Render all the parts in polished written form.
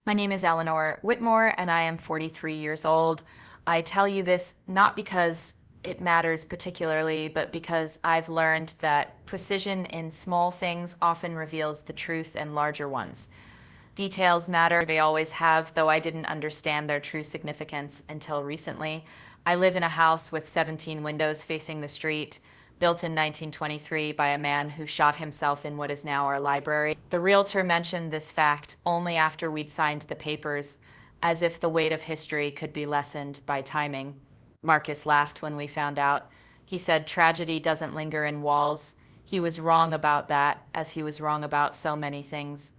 My name is Eleanor Whitmore, and I am 43 years old. I tell you this not because it matters particularly, but because I've learned that precision in small things often reveals the truth in larger ones. Details matter, they always have, though I didn't understand their true significance until recently. I live in a house with 17 windows facing the street, built in 1923 by a man who shot himself in what is now our library. The realtor mentioned this fact only after we'd signed the papers, as if the weight of history could be lessened by timing. Marcus laughed when we found out. He said tragedy doesn't linger in walls. He was wrong about that, as he was wrong about so many things.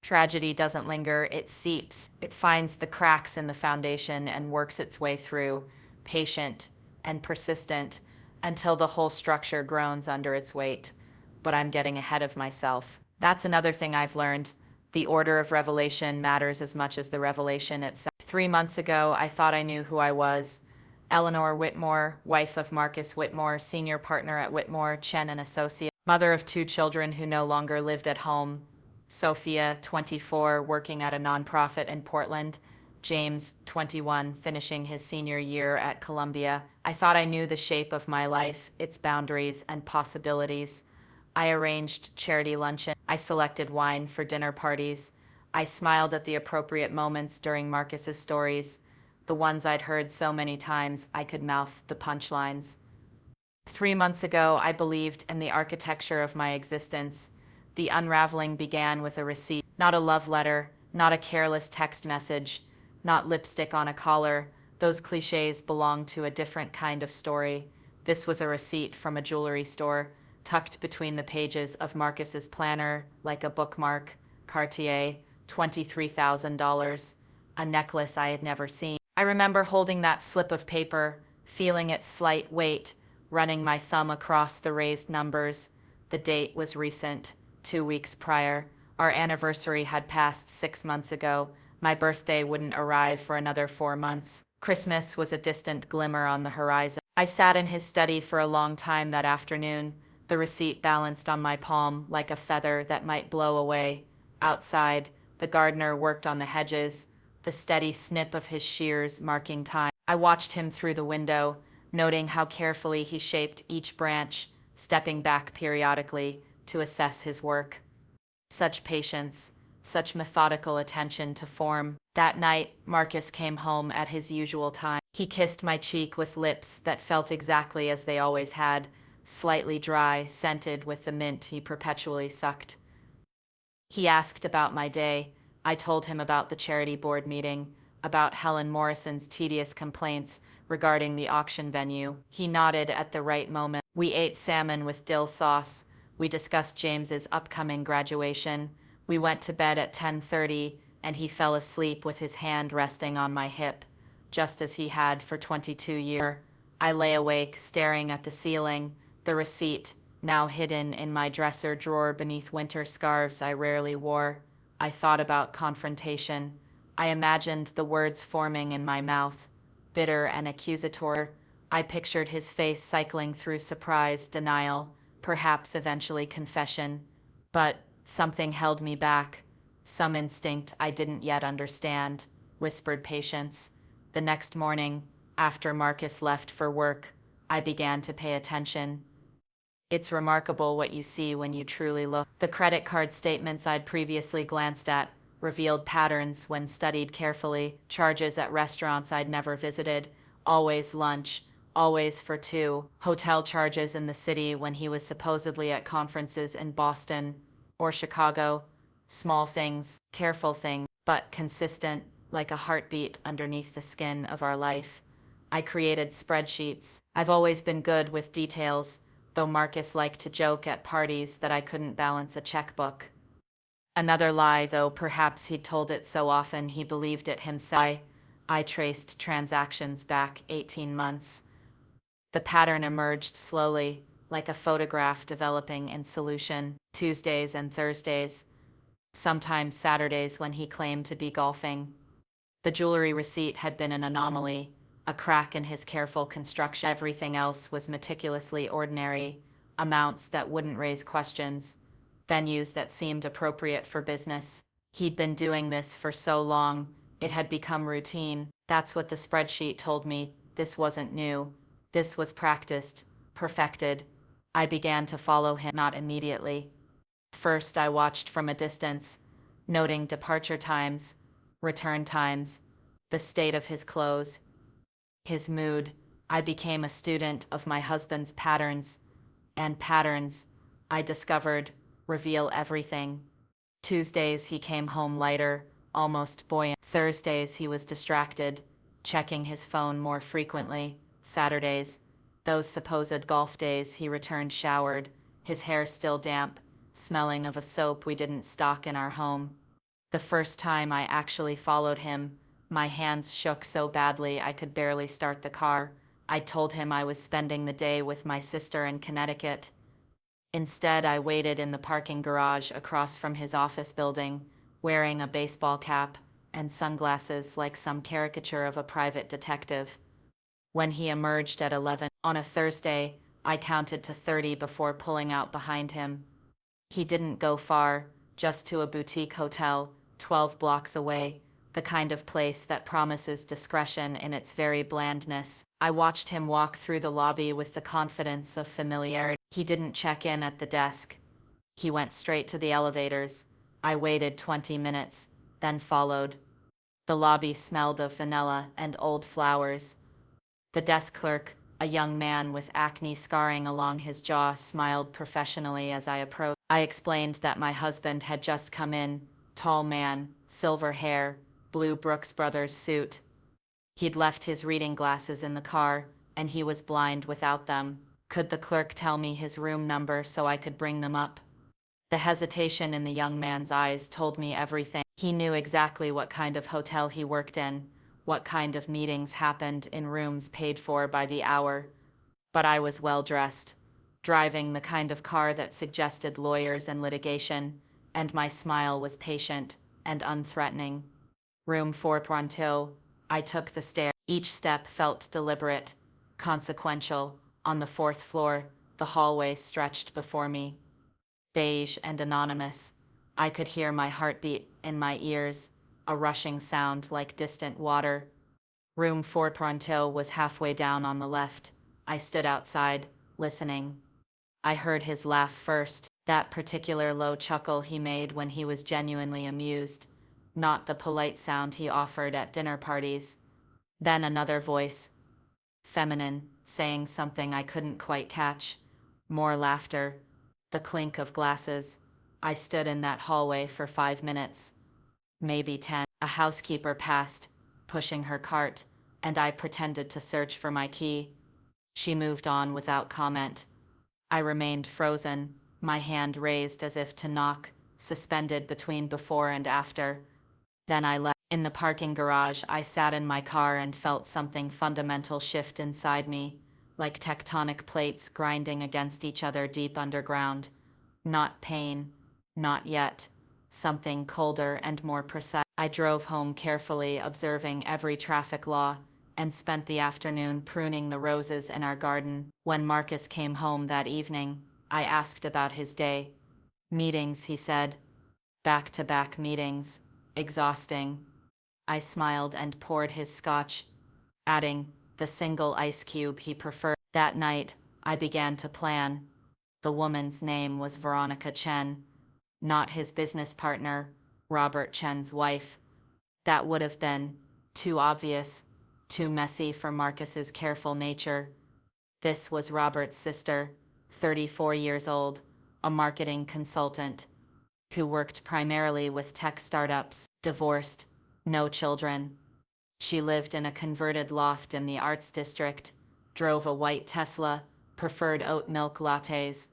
Tragedy doesn't linger, it seeps. It finds the cracks in the foundation and works its way through, patient and persistent, until the whole structure groans under its weight. But I'm getting ahead of myself. That's another thing I've learned. The order of revelation matters as much as the revelation itself. 3 months ago, I thought I knew who I was. Eleanor Whitmore, wife of Marcus Whitmore, senior partner at Whitmore, Chen and Associate, mother of 2 children who no longer lived at home. Sophia, 24, working at a nonprofit in Portland. James, 21, finishing his senior year at Columbia. I thought I knew the shape of my life, its boundaries and possibilities. I arranged charity luncheon. I selected wine for dinner parties. I smiled at the appropriate moments during Marcus's stories, the ones I'd heard so many times I could mouth the punchlines. 3 months ago, I believed in the architecture of my existence. The unraveling began with a receipt, not a love letter, not a careless text message, not lipstick on a collar. Those cliches belong to a different kind of story. This was a receipt from a jewelry store, tucked between the pages of Marcus's planner like a bookmark. Cartier, $23,000, a necklace I had never seen. I remember holding that slip of paper, feeling its slight weight, running my thumb across the raised numbers. The date was recent, 2 weeks prior. Our anniversary had passed 6 months ago. My birthday wouldn't arrive for another 4 months. Christmas was a distant glimmer on the horizon. I sat in his study for a long time that afternoon, the receipt balanced on my palm like a feather that might blow away. Outside, the gardener worked on the hedges, the steady snip of his shears marking time. I watched him through the window, noting how carefully he shaped each branch, stepping back periodically to assess his work. Such patience, such methodical attention to form. That night, Marcus came home at his usual time. He kissed my cheek with lips that felt exactly as they always had, slightly dry, scented with the mint he perpetually sucked. He asked about my day. I told him about the charity board meeting, about Helen Morrison's tedious complaints regarding the auction venue. He nodded at the right moment. We ate salmon with dill sauce. We discussed James's upcoming graduation. We went to bed at 10:30, and he fell asleep with his hand resting on my hip, just as he had for 22 years. I lay awake, staring at the ceiling, the receipt, now hidden in my dresser drawer beneath winter scarves I rarely wore. I thought about confrontation. I imagined the words forming in my mouth, bitter and accusatory. I pictured his face cycling through surprise, denial, perhaps eventually confession. But something held me back. Some instinct I didn't yet understand, whispered patience. The next morning, after Marcus left for work, I began to pay attention. It's remarkable what you see when you truly look. The credit card statements I'd previously glanced at revealed patterns when studied carefully, charges at restaurants I'd never visited, always lunch, always for two, hotel charges in the city when he was supposedly at conferences in Boston or Chicago. Small things, careful things, but consistent, like a heartbeat underneath the skin of our life. I created spreadsheets. I've always been good with details, though Marcus liked to joke at parties that I couldn't balance a checkbook. Another lie, though perhaps he'd told it so often he believed it himself. I traced transactions back 18 months. The pattern emerged slowly, like a photograph developing in solution. Tuesdays and Thursdays, sometimes Saturdays when he claimed to be golfing. The jewelry receipt had been an anomaly, a crack in his careful construction. Everything else was meticulously ordinary, amounts that wouldn't raise questions, venues that seemed appropriate for business. He'd been doing this for so long, it had become routine. That's what the spreadsheet told me. This wasn't new. This was practiced, perfected. I began to follow him, not immediately. First, I watched from a distance, noting departure times, return times, the state of his clothes, his mood. I became a student of my husband's patterns, and patterns, I discovered, reveal everything. Tuesdays he came home lighter, almost buoyant. Thursdays he was distracted, checking his phone more frequently. Saturdays, those supposed golf days, he returned showered, his hair still damp, smelling of a soap we didn't stock in our home. The first time I actually followed him, my hands shook so badly I could barely start the car. I told him I was spending the day with my sister in Connecticut. Instead, I waited in the parking garage across from his office building, wearing a baseball cap and sunglasses like some caricature of a private detective. When he emerged at 11 on a Thursday, I counted to 30 before pulling out behind him. He didn't go far, just to a boutique hotel, 12 blocks away, the kind of place that promises discretion in its very blandness. I watched him walk through the lobby with the confidence of familiarity. He didn't check in at the desk. He went straight to the elevators. I waited 20 minutes, then followed. The lobby smelled of vanilla and old flowers. The desk clerk, a young man with acne scarring along his jaw, smiled professionally as I approached. I explained that my husband had just come in, tall man, silver hair, blue Brooks Brothers suit. He'd left his reading glasses in the car, and he was blind without them. Could the clerk tell me his room number so I could bring them up? The hesitation in the young man's eyes told me everything. He knew exactly what kind of hotel he worked in, what kind of meetings happened in rooms paid for by the hour. But I was well dressed, driving the kind of car that suggested lawyers and litigation, and my smile was patient and unthreatening. Room 4 Pronto. I took the stair. Each step felt deliberate, consequential. On the 4th floor, the hallway stretched before me. Beige and anonymous. I could hear my heartbeat in my ears, a rushing sound like distant water. Room 4 Pronto was halfway down on the left. I stood outside, listening. I heard his laugh first, that particular low chuckle he made when he was genuinely amused, not the polite sound he offered at dinner parties. Then another voice, feminine, saying something I couldn't quite catch. More laughter, the clink of glasses. I stood in that hallway for 5 minutes, maybe 10. A housekeeper passed, pushing her cart, and I pretended to search for my key. She moved on without comment. I remained frozen, my hand raised as if to knock, suspended between before and after. Then I left. In the parking garage, I sat in my car and felt something fundamental shift inside me, like tectonic plates grinding against each other deep underground. Not pain, not yet. Something colder and more precise. I drove home carefully, observing every traffic law, and spent the afternoon pruning the roses in our garden. When Marcus came home that evening, I asked about his day. Meetings, he said. Back-to-back meetings. Exhausting. I smiled and poured his scotch, adding the single ice cube he preferred. That night, I began to plan. The woman's name was Veronica Chen, not his business partner, Robert Chen's wife. That would have been too obvious, too messy for Marcus's careful nature. This was Robert's sister, 34 years old, a marketing consultant, who worked primarily with tech startups, divorced, no children. She lived in a converted loft in the Arts District, drove a white Tesla, preferred oat milk lattes.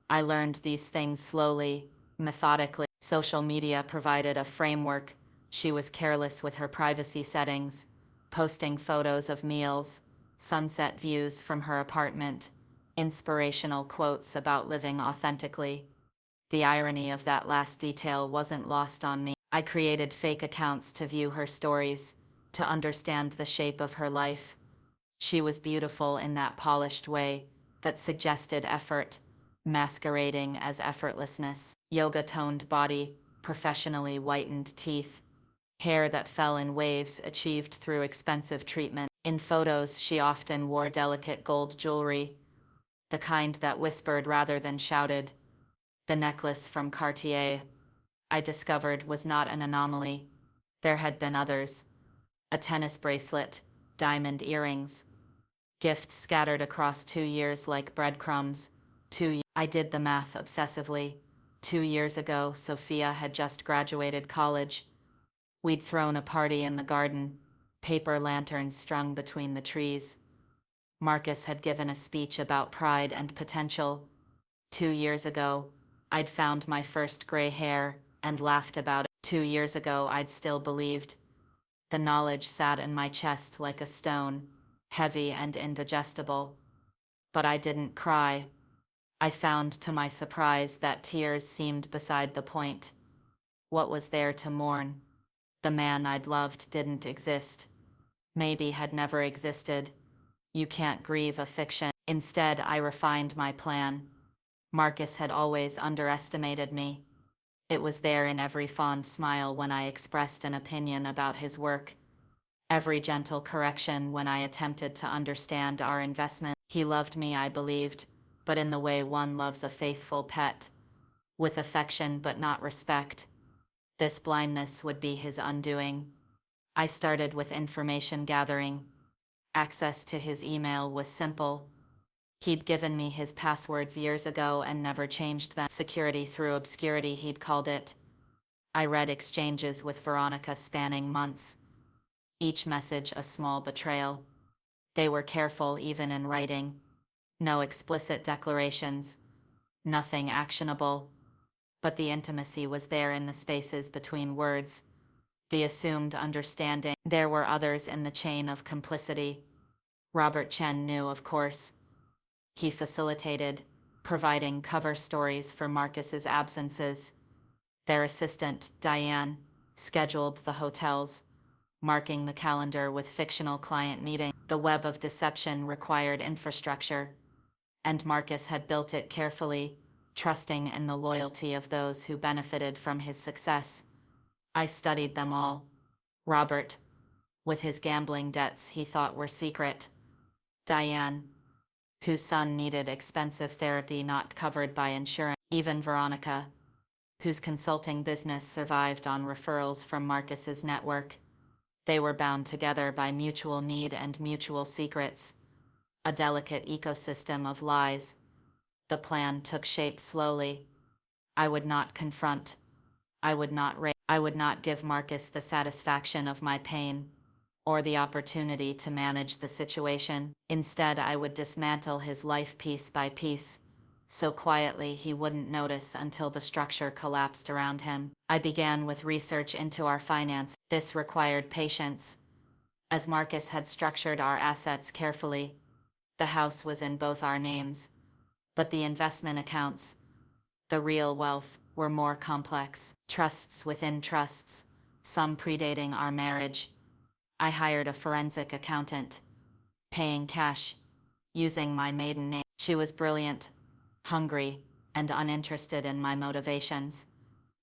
I learned these things slowly, methodically. Social media provided a framework. She was careless with her privacy settings, posting photos of meals, sunset views from her apartment, inspirational quotes about living authentically. The irony of that last detail wasn't lost on me. I created fake accounts to view her stories, to understand the shape of her life. She was beautiful in that polished way that suggested effort, masquerading as effortlessness. Yoga-toned body, professionally whitened teeth, hair that fell in waves achieved through expensive treatment. In photos, she often wore delicate gold jewelry, the kind that whispered rather than shouted. The necklace from Cartier, I discovered, was not an anomaly. There had been others. A tennis bracelet, diamond earrings, gifts scattered across 2 years like breadcrumbs. I did the math obsessively. 2 years ago, Sophia had just graduated college. We'd thrown a party in the garden, paper lanterns strung between the trees. Marcus had given a speech about pride and potential. 2 years ago, I'd found my first gray hair and laughed about it. 2 years ago, I'd still believed. The knowledge sat in my chest like a stone, heavy and indigestible. But I didn't cry. I found to my surprise that tears seemed beside the point. What was there to mourn? The man I'd loved didn't exist. Maybe had never existed. You can't grieve a fiction. Instead, I refined my plan. Marcus had always underestimated me. It was there in every fond smile when I expressed an opinion about his work, every gentle correction when I attempted to understand our investment. He loved me, I believed, but in the way one loves a faithful pet, with affection but not respect. This blindness would be his undoing. I started with information gathering. Access to his email was simple. He'd given me his passwords years ago and never changed them. Security through obscurity, he'd called it. I read exchanges with Veronica spanning months, each message a small betrayal. They were careful even in writing. No explicit declarations, nothing actionable. But the intimacy was there in the spaces between words, the assumed understanding. There were others in the chain of complicity. Robert Chen knew, of course. He facilitated, providing cover stories for Marcus's absences. Their assistant, Diane, scheduled the hotels, marking the calendar with fictional client meetings. The web of deception required infrastructure, and Marcus had built it carefully, trusting in the loyalty of those who benefited from his success. I studied them all. Robert, with his gambling debts he thought were secret. Diane, whose son needed expensive therapy not covered by insurance. Even Veronica, whose consulting business survived on referrals from Marcus's network. They were bound together by mutual need and mutual secrets, a delicate ecosystem of lies. The plan took shape slowly. I would not confront. I would not give Marcus the satisfaction of my pain, or the opportunity to manage the situation. Instead, I would dismantle his life piece by piece, so quietly he wouldn't notice until the structure collapsed around him. I began with research into our finance. This required patience, as Marcus had structured our assets carefully. The house was in both our names, but the investment accounts, the real wealth, were more complex. Trusts within trusts, some predating our marriage. I hired a forensic accountant, paying cash, using my maiden name. She was brilliant, hungry, and uninterested in my motivations.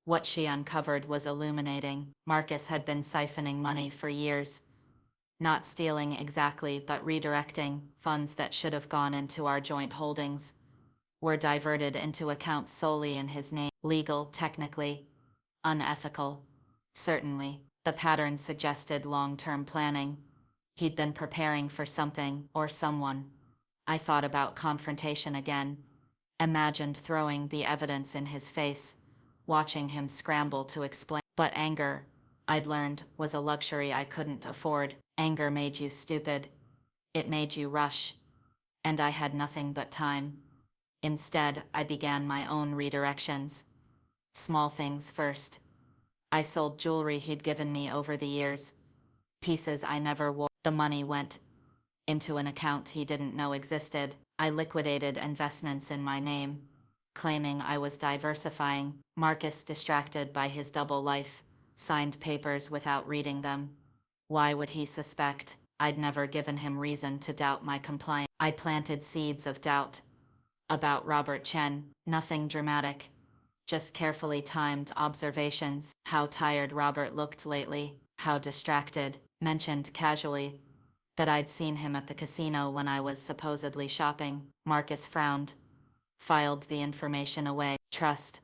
What she uncovered was illuminating. Marcus had been siphoning money for years. Not stealing exactly, but redirecting. Funds that should have gone into our joint holdings were diverted into accounts solely in his name. Legal, technically. Unethical. Certainly. The pattern suggested long-term planning. He'd been preparing for something or someone. I thought about confrontation again. Imagined throwing the evidence in his face, watching him scramble to explain. But anger, I'd learned, was a luxury I couldn't afford. Anger made you stupid. It made you rush. And I had nothing but time. Instead, I began my own redirections. Small things first. I sold jewelry he'd given me over the years, pieces I never wore. The money went into an account he didn't know existed. I liquidated investments in my name, claiming I was diversifying. Marcus, distracted by his double life, signed papers without reading them. Why would he suspect? I'd never given him reason to doubt my compliance. I planted seeds of doubt. About Robert Chen, nothing dramatic. just carefully timed observations. How tired Robert looked lately, how distracted, mentioned casually that I'd seen him at the casino when I was supposedly shopping. Marcus frowned, filed the information away. Trust,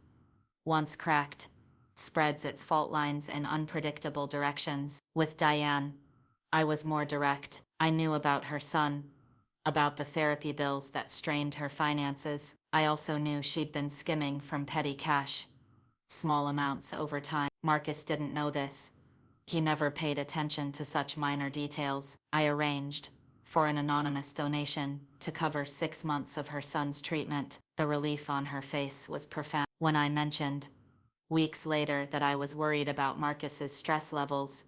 once cracked, spreads its fault lines in unpredictable directions. With Diane, I was more direct. I knew about her son, about the therapy bills that strained her finances. I also knew she'd been skimming from petty cash, small amounts over time. Marcus didn't know this. He never paid attention to such minor details. I arranged for an anonymous donation to cover 6 months of her son's treatment. The relief on her face was profound. When I mentioned, weeks later, that I was worried about Marcus's stress levels,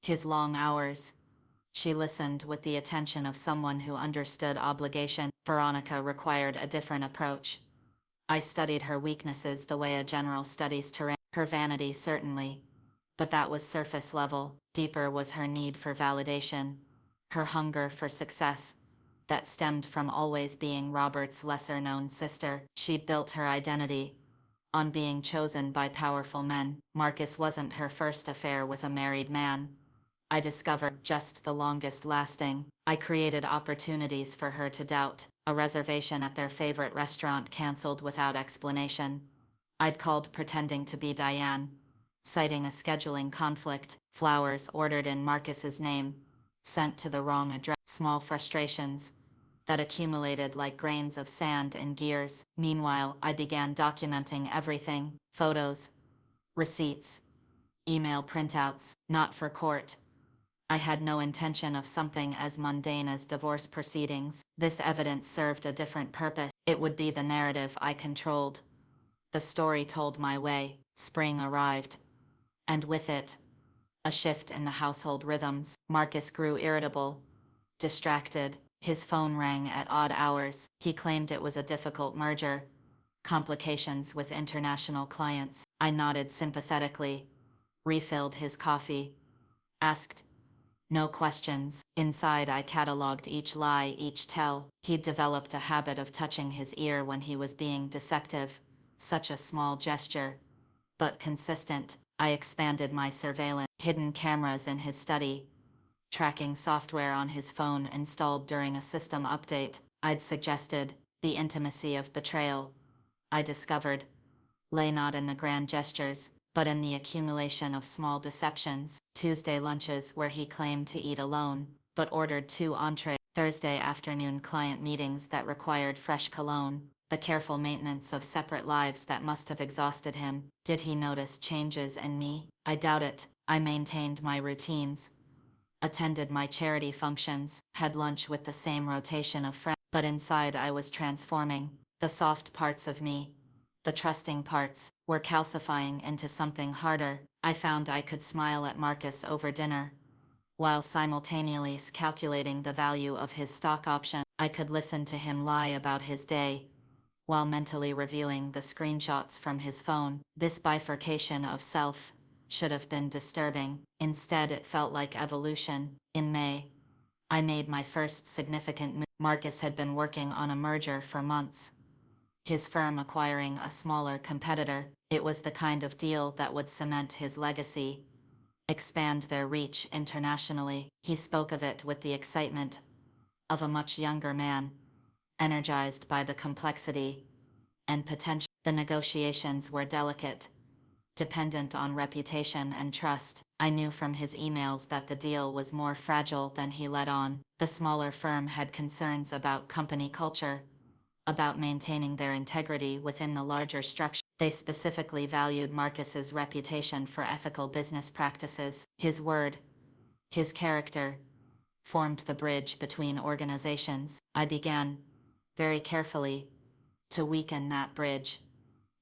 his long hours, she listened with the attention of someone who understood obligation. Veronica required a different approach. I studied her weaknesses the way a general studies terrain. Her vanity, certainly, but that was surface level. Deeper was her need for validation, her hunger for success, that stemmed from always being Robert's lesser-known sister. She'd built her identity on being chosen by powerful men. Marcus wasn't her first affair with a married man, I discovered, just the longest lasting. I created opportunities for her to doubt. A reservation at their favorite restaurant canceled without explanation. I'd called pretending to be Diane, citing a scheduling conflict. Flowers ordered in Marcus's name, sent to the wrong address. Small frustrations that accumulated like grains of sand in gears. Meanwhile, I began documenting everything: photos, receipts, email printouts. Not for court. I had no intention of something as mundane as divorce proceedings. This evidence served a different purpose. It would be the narrative I controlled, the story told my way. Spring arrived, and with it, a shift in the household rhythms. Marcus grew irritable, distracted. His phone rang at odd hours. He claimed it was a difficult merger, complications with international clients. I nodded sympathetically, refilled his coffee, asked no questions. Inside, I cataloged each lie, each tell. He'd developed a habit of touching his ear when he was being deceptive. Such a small gesture, but consistent. I expanded my surveillance. Hidden cameras in his study, tracking software on his phone installed during a system update. I'd suggested the intimacy of betrayal. I discovered lay not in the grand gestures, but in the accumulation of small deceptions. Tuesday lunches where he claimed to eat alone, but ordered 2 entrees. Thursday afternoon client meetings that required fresh cologne. The careful maintenance of separate lives that must have exhausted him. Did he notice changes in me? I doubt it. I maintained my routines, attended my charity functions, had lunch with the same rotation of friends. But inside I was transforming. The soft parts of me, the trusting parts, were calcifying into something harder. I found I could smile at Marcus over dinner, while simultaneously calculating the value of his stock option. I could listen to him lie about his day, while mentally reviewing the screenshots from his phone. This bifurcation of self should have been disturbing. Instead, it felt like evolution. In May, I made my first significant move. Marcus had been working on a merger for months, his firm acquiring a smaller competitor. It was the kind of deal that would cement his legacy, expand their reach internationally. He spoke of it with the excitement of a much younger man, energized by the complexity and potential. The negotiations were delicate, dependent on reputation and trust. I knew from his emails that the deal was more fragile than he let on. The smaller firm had concerns about company culture, about maintaining their integrity within the larger structure. They specifically valued Marcus's reputation for ethical business practices. His word, his character, formed the bridge between organizations. I began, very carefully, to weaken that bridge.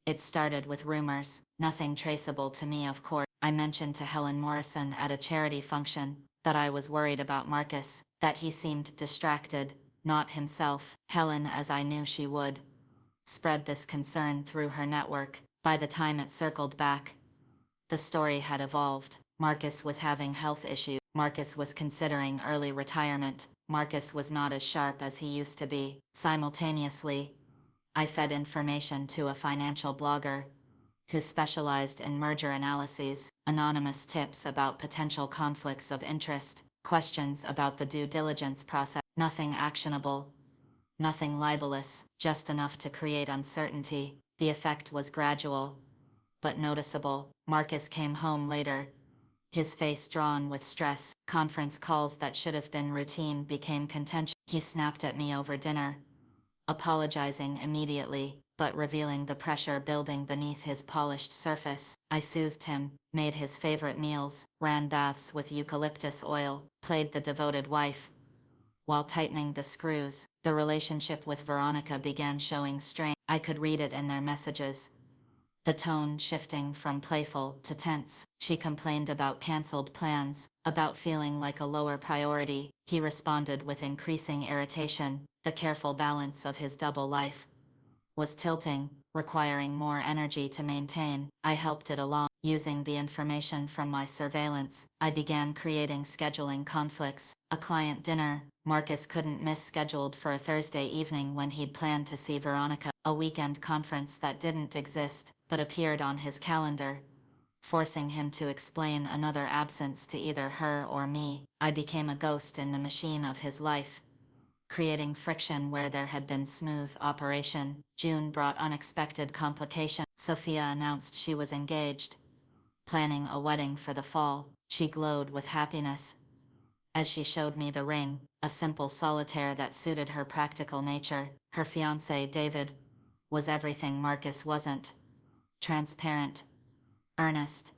It started with rumors, nothing traceable to me, of course. I mentioned to Helen Morrison at a charity function that I was worried about Marcus, that he seemed distracted, not himself. Helen, as I knew she would, spread this concern through her network. By the time it circled back, the story had evolved. Marcus was having health issues. Marcus was considering early retirement. Marcus was not as sharp as he used to be. Simultaneously, I fed information to a financial blogger, who specialized in merger analyses, anonymous tips about potential conflicts of interest, questions about the due diligence process. Nothing actionable, nothing libelous, just enough to create uncertainty. The effect was gradual, but noticeable. Marcus came home later, his face drawn with stress. Conference calls that should have been routine became contentious. He snapped at me over dinner, apologizing immediately, but revealing the pressure building beneath his polished surface. I soothed him, made his favorite meals, ran baths with eucalyptus oil, played the devoted wife. While tightening the screws, the relationship with Veronica began showing strain. I could read it in their messages, the tone shifting from playful to tense. She complained about canceled plans, about feeling like a lower priority. He responded with increasing irritation. The careful balance of his double life was tilting, requiring more energy to maintain. I helped it along. Using the information from my surveillance, I began creating scheduling conflicts. A client dinner Marcus couldn't miss scheduled for a Thursday evening when he'd planned to see Veronica. A weekend conference that didn't exist, but appeared on his calendar, forcing him to explain another absence to either her or me. I became a ghost in the machine of his life, creating friction where there had been smooth operation. June brought unexpected complications. Sophia announced she was engaged, planning a wedding for the fall. She glowed with happiness as she showed me the ring, a simple solitaire that suited her practical nature. Her fiancé, David, was everything Marcus wasn't: transparent, earnest,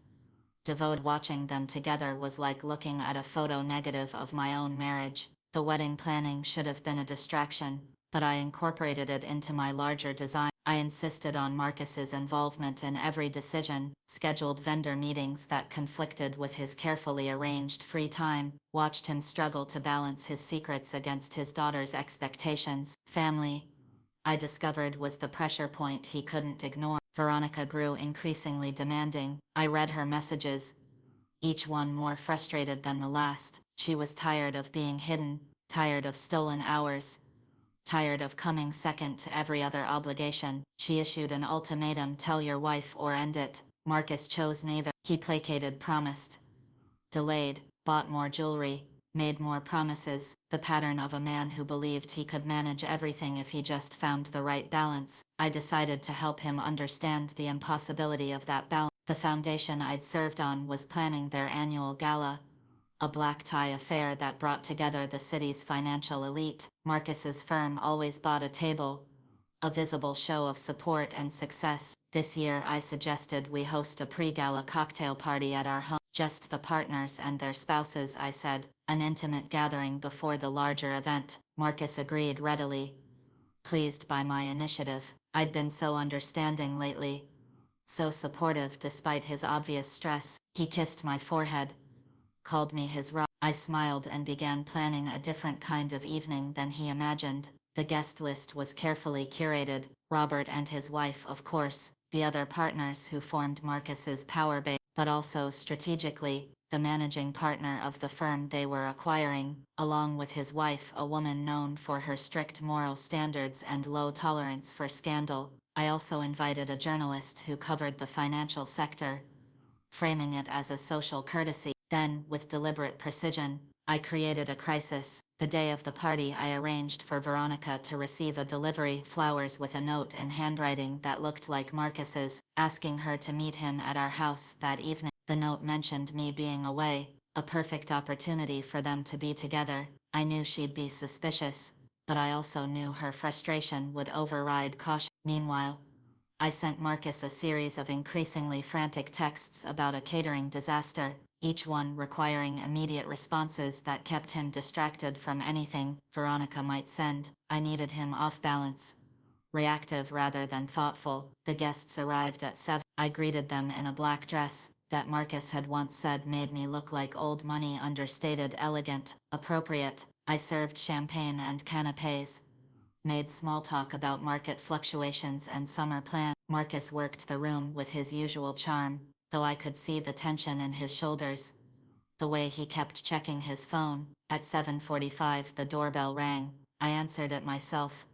devoted. Watching them together was like looking at a photo negative of my own marriage. The wedding planning should have been a distraction, but I incorporated it into my larger design. I insisted on Marcus's involvement in every decision, scheduled vendor meetings that conflicted with his carefully arranged free time, watched him struggle to balance his secrets against his daughter's expectations. Family, I discovered, was the pressure point he couldn't ignore. Veronica grew increasingly demanding. I read her messages, each one more frustrated than the last. She was tired of being hidden, tired of stolen hours, tired of coming second to every other obligation. She issued an ultimatum: tell your wife or end it. Marcus chose neither. He placated, promised, delayed, bought more jewelry, made more promises, the pattern of a man who believed he could manage everything if he just found the right balance. I decided to help him understand the impossibility of that balance. The foundation I'd served on was planning their annual gala, a black tie affair that brought together the city's financial elite. Marcus's firm always bought a table, a visible show of support and success. This year I suggested we host a pre-gala cocktail party at our home. Just the partners and their spouses, I said, an intimate gathering before the larger event. Marcus agreed readily, pleased by my initiative. I'd been so understanding lately, so supportive despite his obvious stress. He kissed my forehead, called me his rock. I smiled and began planning a different kind of evening than he imagined. The guest list was carefully curated: Robert and his wife, of course, the other partners who formed Marcus's power base, but also strategically, the managing partner of the firm they were acquiring, along with his wife, a woman known for her strict moral standards and low tolerance for scandal. I also invited a journalist who covered the financial sector, framing it as a social courtesy. Then, with deliberate precision, I created a crisis. The day of the party, I arranged for Veronica to receive a delivery: flowers with a note in handwriting that looked like Marcus's, asking her to meet him at our house that evening. The note mentioned me being away, a perfect opportunity for them to be together. I knew she'd be suspicious, but I also knew her frustration would override caution. Meanwhile, I sent Marcus a series of increasingly frantic texts about a catering disaster, each one requiring immediate responses that kept him distracted from anything Veronica might send. I needed him off balance, reactive rather than thoughtful. The guests arrived at 7. I greeted them in a black dress that Marcus had once said made me look like old money: understated, elegant, appropriate. I served champagne and canapes, made small talk about market fluctuations and summer plans. Marcus worked the room with his usual charm, though I could see the tension in his shoulders, the way he kept checking his phone. At 7:45 the doorbell rang. I answered it myself,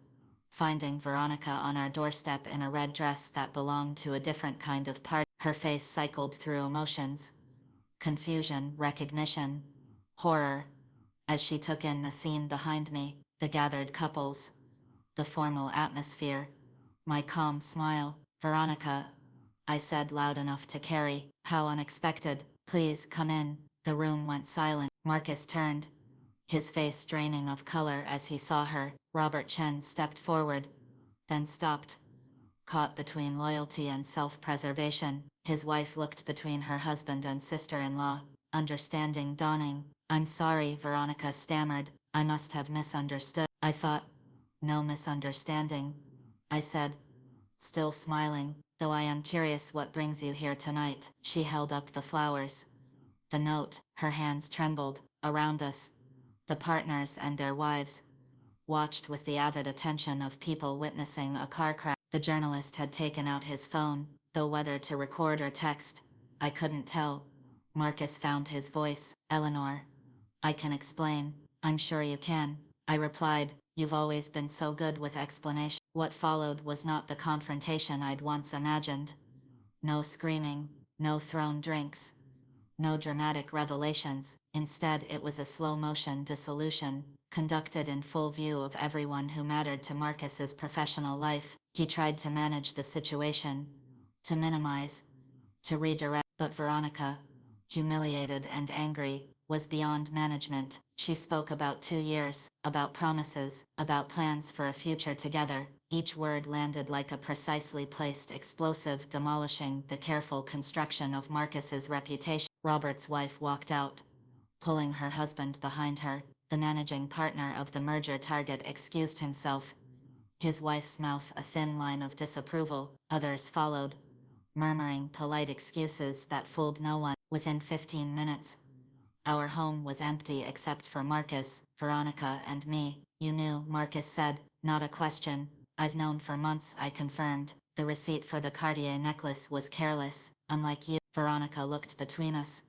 finding Veronica on our doorstep in a red dress that belonged to a different kind of party. Her face cycled through emotions: confusion, recognition, horror, as she took in the scene behind me, the gathered couples, the formal atmosphere. My calm smile. "Veronica," I said loud enough to carry. "How unexpected. Please come in." The room went silent. Marcus turned, his face draining of color as he saw her. Robert Chen stepped forward, then stopped, caught between loyalty and self-preservation. His wife looked between her husband and sister-in-law, understanding dawning. "I'm sorry," Veronica stammered. "I must have misunderstood. I thought—" "No misunderstanding," I said, still smiling, "though I am curious what brings you here tonight." She held up the flowers. The note, her hands trembled. Around us, the partners and their wives watched with the avid attention of people witnessing a car crash. The journalist had taken out his phone, though whether to record or text, I couldn't tell. Marcus found his voice. "Eleanor, I can explain." "I'm sure you can," I replied. "You've always been so good with explanation." What followed was not the confrontation I'd once imagined. No screaming, no thrown drinks, no dramatic revelations. Instead, it was a slow-motion dissolution, conducted in full view of everyone who mattered to Marcus's professional life. He tried to manage the situation, to minimize, to redirect, but Veronica, humiliated and angry, was beyond management. She spoke about 2 years, about promises, about plans for a future together. Each word landed like a precisely placed explosive, demolishing the careful construction of Marcus's reputation. Robert's wife walked out, pulling her husband behind her. The managing partner of the merger target excused himself, his wife's mouth a thin line of disapproval. Others followed, murmuring polite excuses that fooled no one. Within 15 minutes, our home was empty except for Marcus, Veronica, and me. "You knew," Marcus said. "Not a question." "I've known for months," I confirmed. "The receipt for the Cartier necklace was careless, unlike you." Veronica looked between us,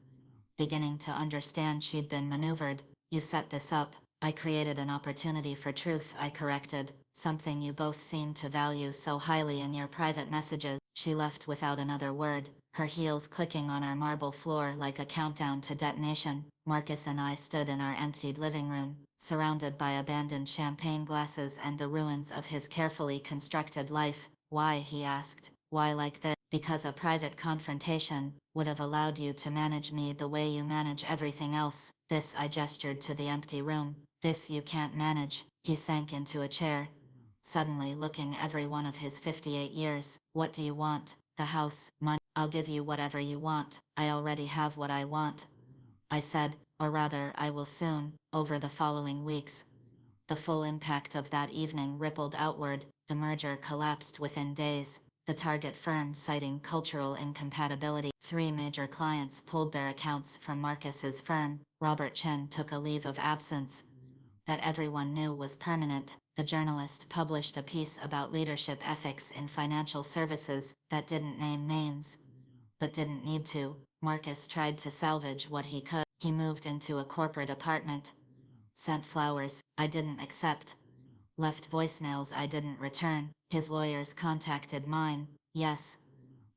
beginning to understand she'd been maneuvered. "You set this up." "I created an opportunity for truth," I corrected. "Something you both seem to value so highly in your private messages." She left without another word, her heels clicking on our marble floor like a countdown to detonation. Marcus and I stood in our emptied living room, surrounded by abandoned champagne glasses and the ruins of his carefully constructed life. "Why?" he asked. "Why like this?" "Because a private confrontation would have allowed you to manage me the way you manage everything else. This," I gestured to the empty room. "This you can't manage." He sank into a chair, suddenly looking every one of his 58 years. "What do you want?" "The house, money." "I'll give you whatever you want." "I already have what I want," I said, "or rather, I will soon." Over the following weeks, the full impact of that evening rippled outward. The merger collapsed within days, the target firm citing cultural incompatibility. 3 major clients pulled their accounts from Marcus's firm. Robert Chen took a leave of absence that everyone knew was permanent. The journalist published a piece about leadership ethics in financial services that didn't name names, but didn't need to. Marcus tried to salvage what he could. He moved into a corporate apartment, sent flowers I didn't accept, left voicemails I didn't return. His lawyers contacted mine. Yes,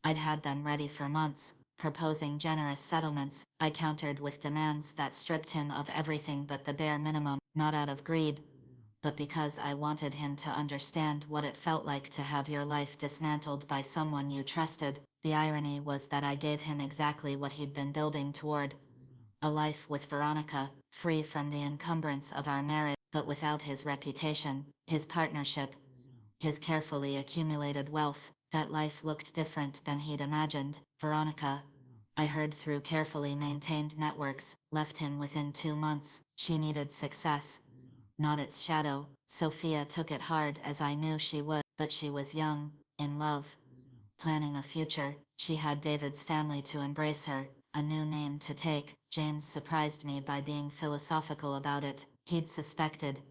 I'd had them ready for months, proposing generous settlements. I countered with demands that stripped him of everything but the bare minimum, not out of greed, but because I wanted him to understand what it felt like to have your life dismantled by someone you trusted. The irony was that I gave him exactly what he'd been building toward: a life with Veronica, free from the encumbrance of our marriage, but without his reputation, his partnership, his carefully accumulated wealth. That life looked different than he'd imagined. Veronica, I heard through carefully maintained networks, left him within 2 months. She needed success, not its shadow. Sophia took it hard, as I knew she would, but she was young, in love, planning a future. She had David's family to embrace her, a new name to take. James surprised me by being philosophical about it. He'd suspected,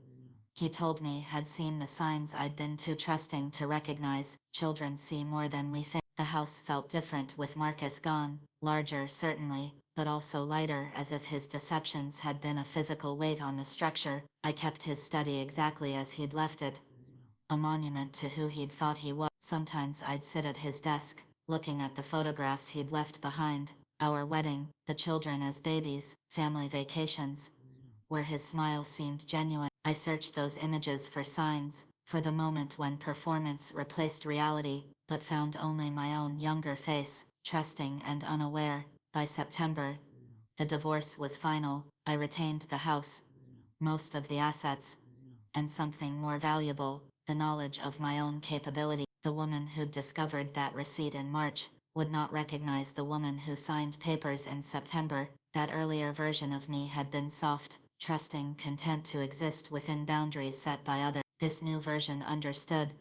he told me, had seen the signs I'd been too trusting to recognize. Children see more than we think. The house felt different with Marcus gone, larger certainly, but also lighter, as if his deceptions had been a physical weight on the structure. I kept his study exactly as he'd left it, a monument to who he'd thought he was. Sometimes I'd sit at his desk, looking at the photographs he'd left behind, our wedding, the children as babies, family vacations, where his smile seemed genuine. I searched those images for signs, for the moment when performance replaced reality, but found only my own younger face, trusting and unaware. By September, the divorce was final. I retained the house, most of the assets, and something more valuable, the knowledge of my own capability. The woman who'd discovered that receipt in March would not recognize the woman who signed papers in September. That earlier version of me had been soft, trusting, content to exist within boundaries set by others. This new version understood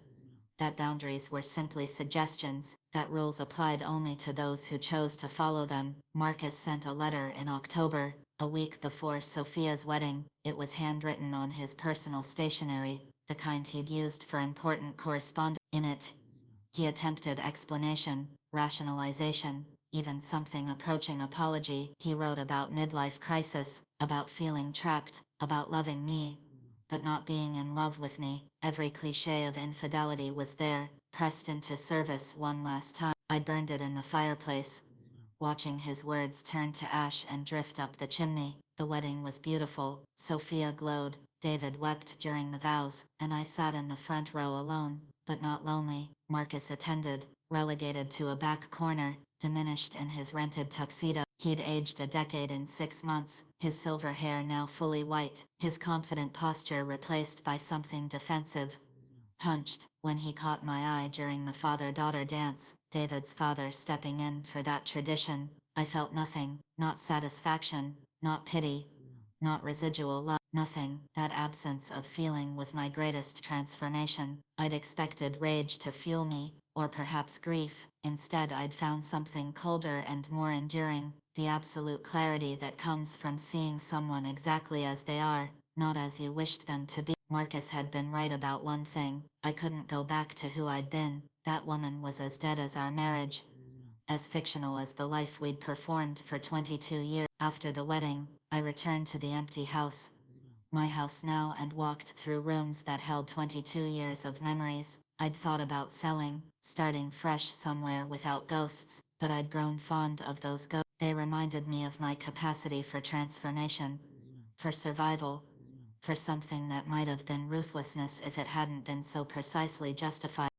that boundaries were simply suggestions, that rules applied only to those who chose to follow them. Marcus sent a letter in October, a week before Sophia's wedding. It was handwritten on his personal stationery, the kind he'd used for important correspondence. In it, he attempted explanation, rationalization, even something approaching apology. He wrote about midlife crisis, about feeling trapped, about loving me, but not being in love with me. Every cliché of infidelity was there, pressed into service one last time. I burned it in the fireplace, watching his words turn to ash and drift up the chimney. The wedding was beautiful. Sophia glowed, David wept during the vows, and I sat in the front row alone, but not lonely. Marcus attended, relegated to a back corner, diminished in his rented tuxedo. He'd aged a decade in 6 months, his silver hair now fully white, his confident posture replaced by something defensive, hunched. When he caught my eye during the father-daughter dance, David's father stepping in for that tradition, I felt nothing, not satisfaction, not pity, not residual love, nothing. That absence of feeling was my greatest transformation. I'd expected rage to fuel me, or perhaps grief. Instead, I'd found something colder and more enduring, the absolute clarity that comes from seeing someone exactly as they are, not as you wished them to be. Marcus had been right about one thing. I couldn't go back to who I'd been. That woman was as dead as our marriage, as fictional as the life we'd performed for 22 years. After the wedding, I returned to the empty house, my house now, and walked through rooms that held 22 years of memories. I'd thought about selling, starting fresh somewhere without ghosts, but I'd grown fond of those ghosts. They reminded me of my capacity for transformation, for survival, for something that might have been ruthlessness if it hadn't been so precisely justified.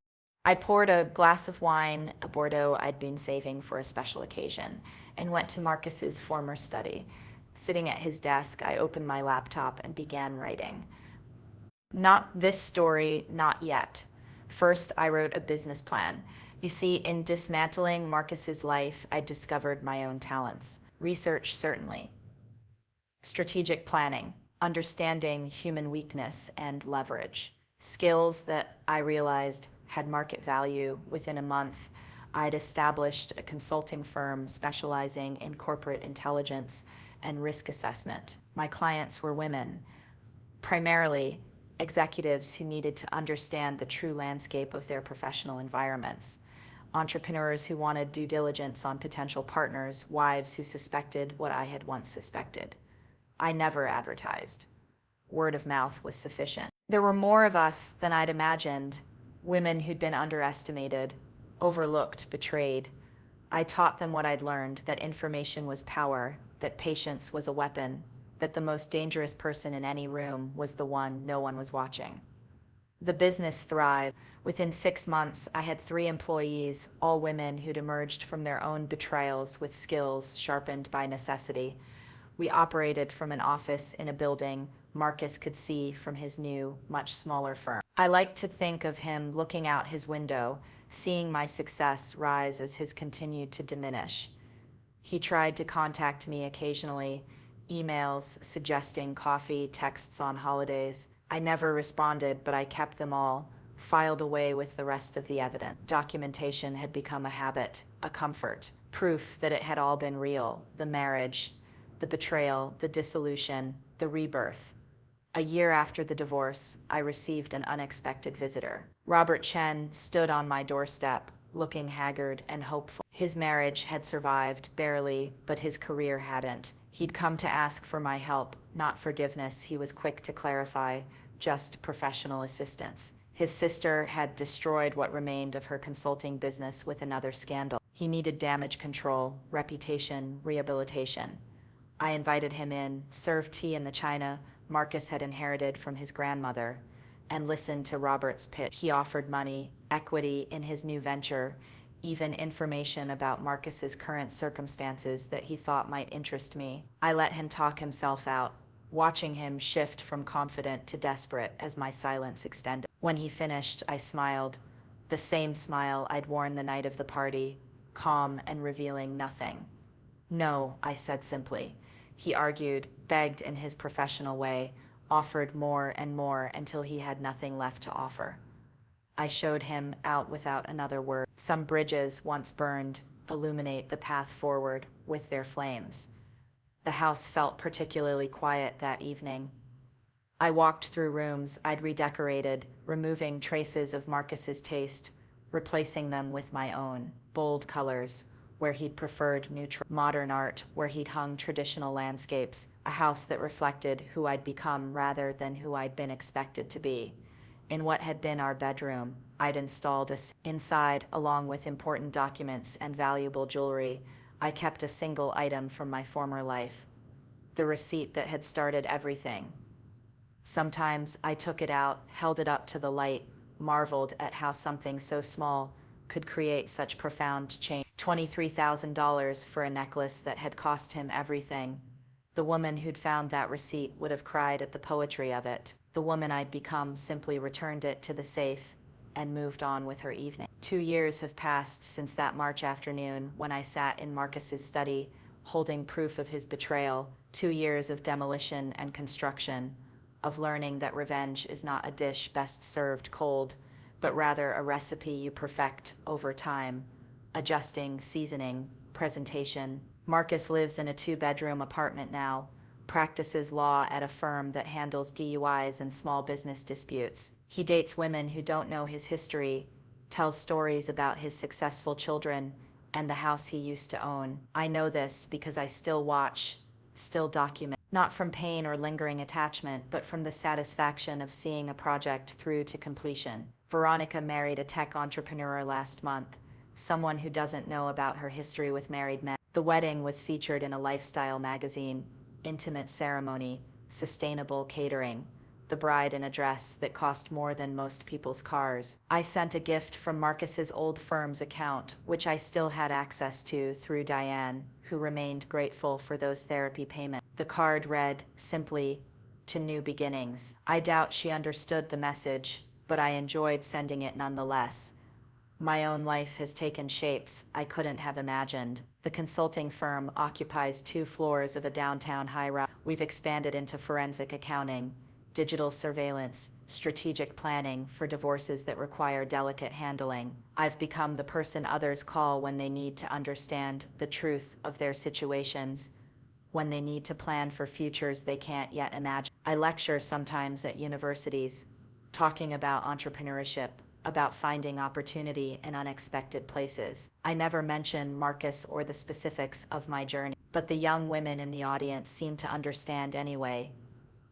I poured a glass of wine, a Bordeaux I'd been saving for a special occasion, and went to Marcus's former study. Sitting at his desk, I opened my laptop and began writing. Not this story, not yet. First, I wrote a business plan. You see, in dismantling Marcus's life, I discovered my own talents. Research, certainly. Strategic planning, understanding human weakness and leverage. Skills that I realized had market value. Within a month, I'd established a consulting firm specializing in corporate intelligence and risk assessment. My clients were women, primarily executives who needed to understand the true landscape of their professional environments, entrepreneurs who wanted due diligence on potential partners, wives who suspected what I had once suspected. I never advertised. Word of mouth was sufficient. There were more of us than I'd imagined, women who'd been underestimated, overlooked, betrayed. I taught them what I'd learned, that information was power, that patience was a weapon, that the most dangerous person in any room was the one no one was watching. The business thrived. Within 6 months, I had 3 employees, all women who'd emerged from their own betrayals with skills sharpened by necessity. We operated from an office in a building Marcus could see from his new, much smaller firm. I like to think of him looking out his window, seeing my success rise as his continued to diminish. He tried to contact me occasionally, emails suggesting coffee, texts on holidays. I never responded, but I kept them all, filed away with the rest of the evidence. Documentation had become a habit, a comfort, proof that it had all been real, the marriage, the betrayal, the dissolution, the rebirth. A year after the divorce, I received an unexpected visitor. Robert Chen stood on my doorstep, looking haggard and hopeful. His marriage had survived, barely, but his career hadn't. He'd come to ask for my help, not forgiveness, he was quick to clarify, just professional assistance. His sister had destroyed what remained of her consulting business with another scandal. He needed damage control, reputation, rehabilitation. I invited him in, served tea in the china Marcus had inherited from his grandmother, and listened to Robert's pitch. He offered money, equity in his new venture, even information about Marcus's current circumstances that he thought might interest me. I let him talk himself out, watching him shift from confident to desperate as my silence extended. When he finished, I smiled, the same smile I'd worn the night of the party, calm and revealing nothing. No, I said simply. He argued, begged in his professional way, offered more and more until he had nothing left to offer. I showed him out without another word. Some bridges, once burned, illuminate the path forward with their flames. The house felt particularly quiet that evening. I walked through rooms I'd redecorated, removing traces of Marcus's taste, replacing them with my own. Bold colors, where he'd preferred neutral. Modern art, where he'd hung traditional landscapes. A house that reflected who I'd become rather than who I'd been expected to be. In what had been our bedroom, I'd installed inside, along with important documents and valuable jewelry, I kept a single item from my former life. The receipt that had started everything. Sometimes I took it out, held it up to the light, marveled at how something so small could create such profound change. $23,000 for a necklace that had cost him everything. The woman who'd found that receipt would have cried at the poetry of it. The woman I'd become simply returned it to the safe and moved on with her evening. 2 years have passed since that March afternoon when I sat in Marcus's study, holding proof of his betrayal. 2 years of demolition and construction, of learning that revenge is not a dish best served cold, but rather a recipe you perfect over time, adjusting seasoning, presentation. Marcus lives in a 2-bedroom apartment now, practices law at a firm that handles DUIs and small business disputes. He dates women who don't know his history, tells stories about his successful children and the house he used to own. I know this because I still watch, still document, not from pain or lingering attachment, but from the satisfaction of seeing a project through to completion. Veronica married a tech entrepreneur last month, someone who doesn't know about her history with married men. The wedding was featured in a lifestyle magazine, intimate ceremony, sustainable catering, the bride in a dress that cost more than most people's cars. I sent a gift from Marcus's old firm's account, which I still had access to through Diane, who remained grateful for those therapy payments. The card read, simply, "To new beginnings." I doubt she understood the message, but I enjoyed sending it nonetheless. My own life has taken shapes I couldn't have imagined. The consulting firm occupies 2 floors of a downtown high-rise. We've expanded into forensic accounting, digital surveillance, strategic planning for divorces that require delicate handling. I've become the person others call when they need to understand the truth of their situations, when they need to plan for futures they can't yet imagine. I lecture sometimes at universities, talking about entrepreneurship, about finding opportunity in unexpected places. I never mention Marcus or the specifics of my journey, but the young women in the audience seem to understand anyway,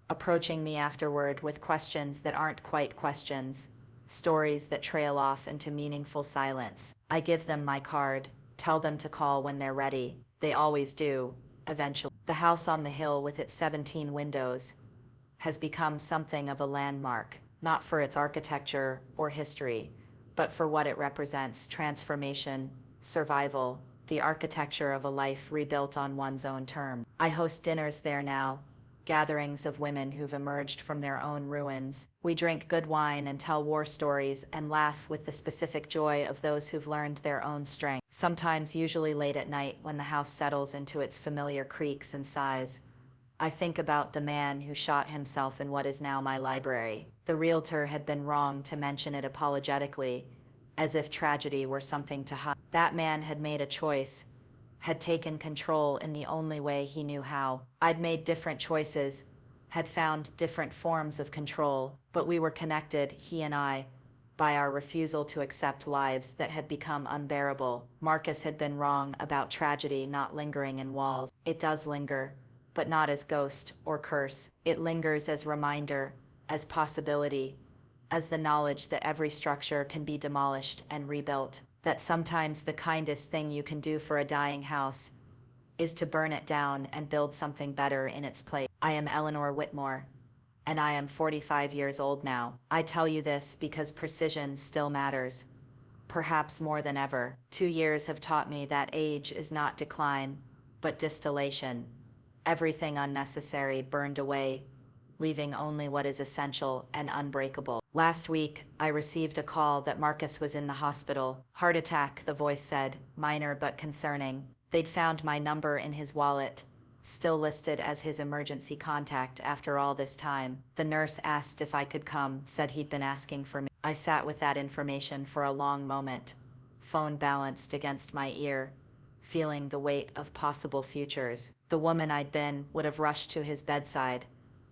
approaching me afterward with questions that aren't quite questions, stories that trail off into meaningful silence. I give them my card, tell them to call when they're ready. They always do, eventually. The house on the hill with its 17 windows has become something of a landmark, not for its architecture or history, but for what it represents: transformation, survival, the architecture of a life rebuilt on one's own terms. I host dinners there now, gatherings of women who've emerged from their own ruins. We drink good wine and tell war stories and laugh with the specific joy of those who've learned their own strength. Sometimes, usually late at night when the house settles into its familiar creaks and sighs, I think about the man who shot himself in what is now my library. The realtor had been wrong to mention it apologetically, as if tragedy were something to hide. That man had made a choice, had taken control in the only way he knew how. I'd made different choices, had found different forms of control, but we were connected, he and I, by our refusal to accept lives that had become unbearable. Marcus had been wrong about tragedy not lingering in walls. It does linger, but not as ghost or curse. It lingers as reminder, as possibility, as the knowledge that every structure can be demolished and rebuilt, that sometimes the kindest thing you can do for a dying house is to burn it down and build something better in its place. I am Eleanor Whitmore, and I am 45 years old now. I tell you this because precision still matters, perhaps more than ever. 2 years have taught me that age is not decline, but distillation. Everything unnecessary burned away, leaving only what is essential and unbreakable. Last week, I received a call that Marcus was in the hospital. Heart attack, the voice said, minor but concerning. They'd found my number in his wallet, still listed as his emergency contact after all this time. The nurse asked if I could come, said he'd been asking for me. I sat with that information for a long moment, phone balanced against my ear, feeling the weight of possible futures. The woman I'd been would have rushed to his bedside,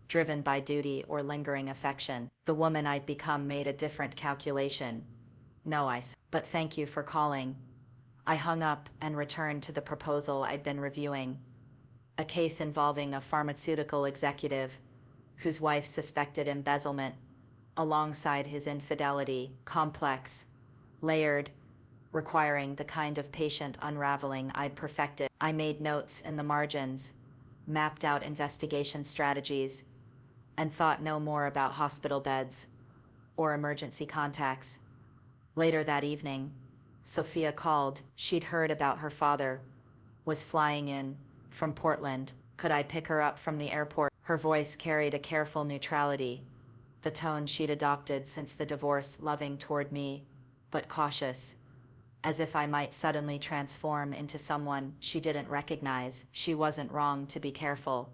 driven by duty or lingering affection. The woman I'd become made a different calculation. No, I said, but thank you for calling. I hung up and returned to the proposal I'd been reviewing, a case involving a pharmaceutical executive whose wife suspected embezzlement, alongside his infidelity, complex, layered, requiring the kind of patient unraveling I'd perfected. I made notes in the margins, mapped out investigation strategies, and thought no more about hospital beds or emergency contacts. Later that evening, Sophia called. She'd heard about her father, was flying in from Portland. Could I pick her up from the airport? Her voice carried a careful neutrality, the tone she'd adopted since the divorce, loving toward me, but cautious, as if I might suddenly transform into someone she didn't recognize. She wasn't wrong to be careful.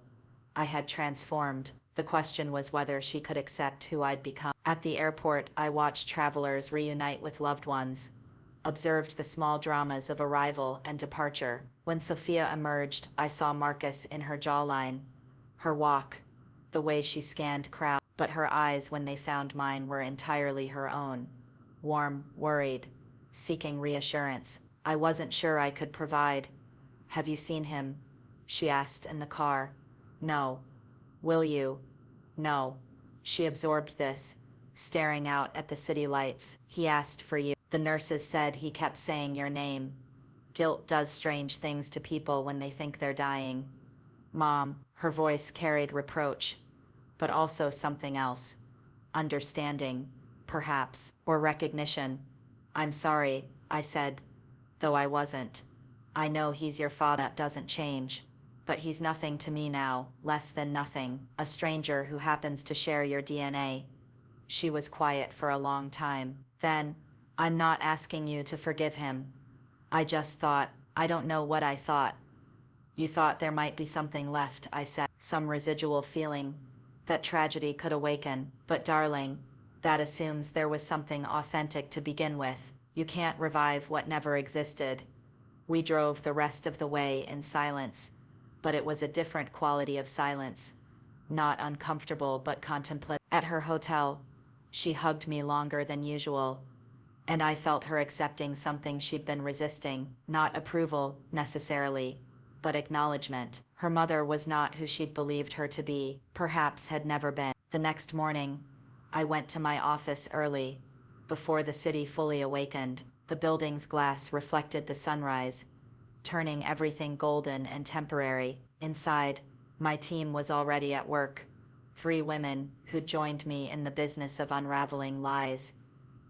I had transformed. The question was whether she could accept who I'd become. At the airport, I watched travelers reunite with loved ones, observed the small dramas of arrival and departure. When Sophia emerged, I saw Marcus in her jawline, her walk, the way she scanned crowds, but her eyes when they found mine were entirely her own, warm, worried, seeking reassurance. I wasn't sure I could provide. Have you seen him? She asked in the car. No. Will you? No. She absorbed this, staring out at the city lights. He asked for you. The nurses said he kept saying your name. Guilt does strange things to people when they think they're dying. Mom, her voice carried reproach, but also something else. Understanding, perhaps, or recognition. I'm sorry, I said, though I wasn't. I know he's your father. That doesn't change. But he's nothing to me now, less than nothing, a stranger who happens to share your DNA. She was quiet for a long time. Then, I'm not asking you to forgive him. I just thought, I don't know what I thought. You thought there might be something left, I said, some residual feeling that tragedy could awaken. But darling, that assumes there was something authentic to begin with. You can't revive what never existed. We drove the rest of the way in silence, but it was a different quality of silence, not uncomfortable but contemplative. At her hotel, she hugged me longer than usual, and I felt her accepting something she'd been resisting, not approval, necessarily, but acknowledgement. Her mother was not who she'd believed her to be, perhaps had never been. The next morning, I went to my office early, before the city fully awakened. The building's glass reflected the sunrise, turning everything golden and temporary. Inside, my team was already at work. 3 women who'd joined me in the business of unraveling lies,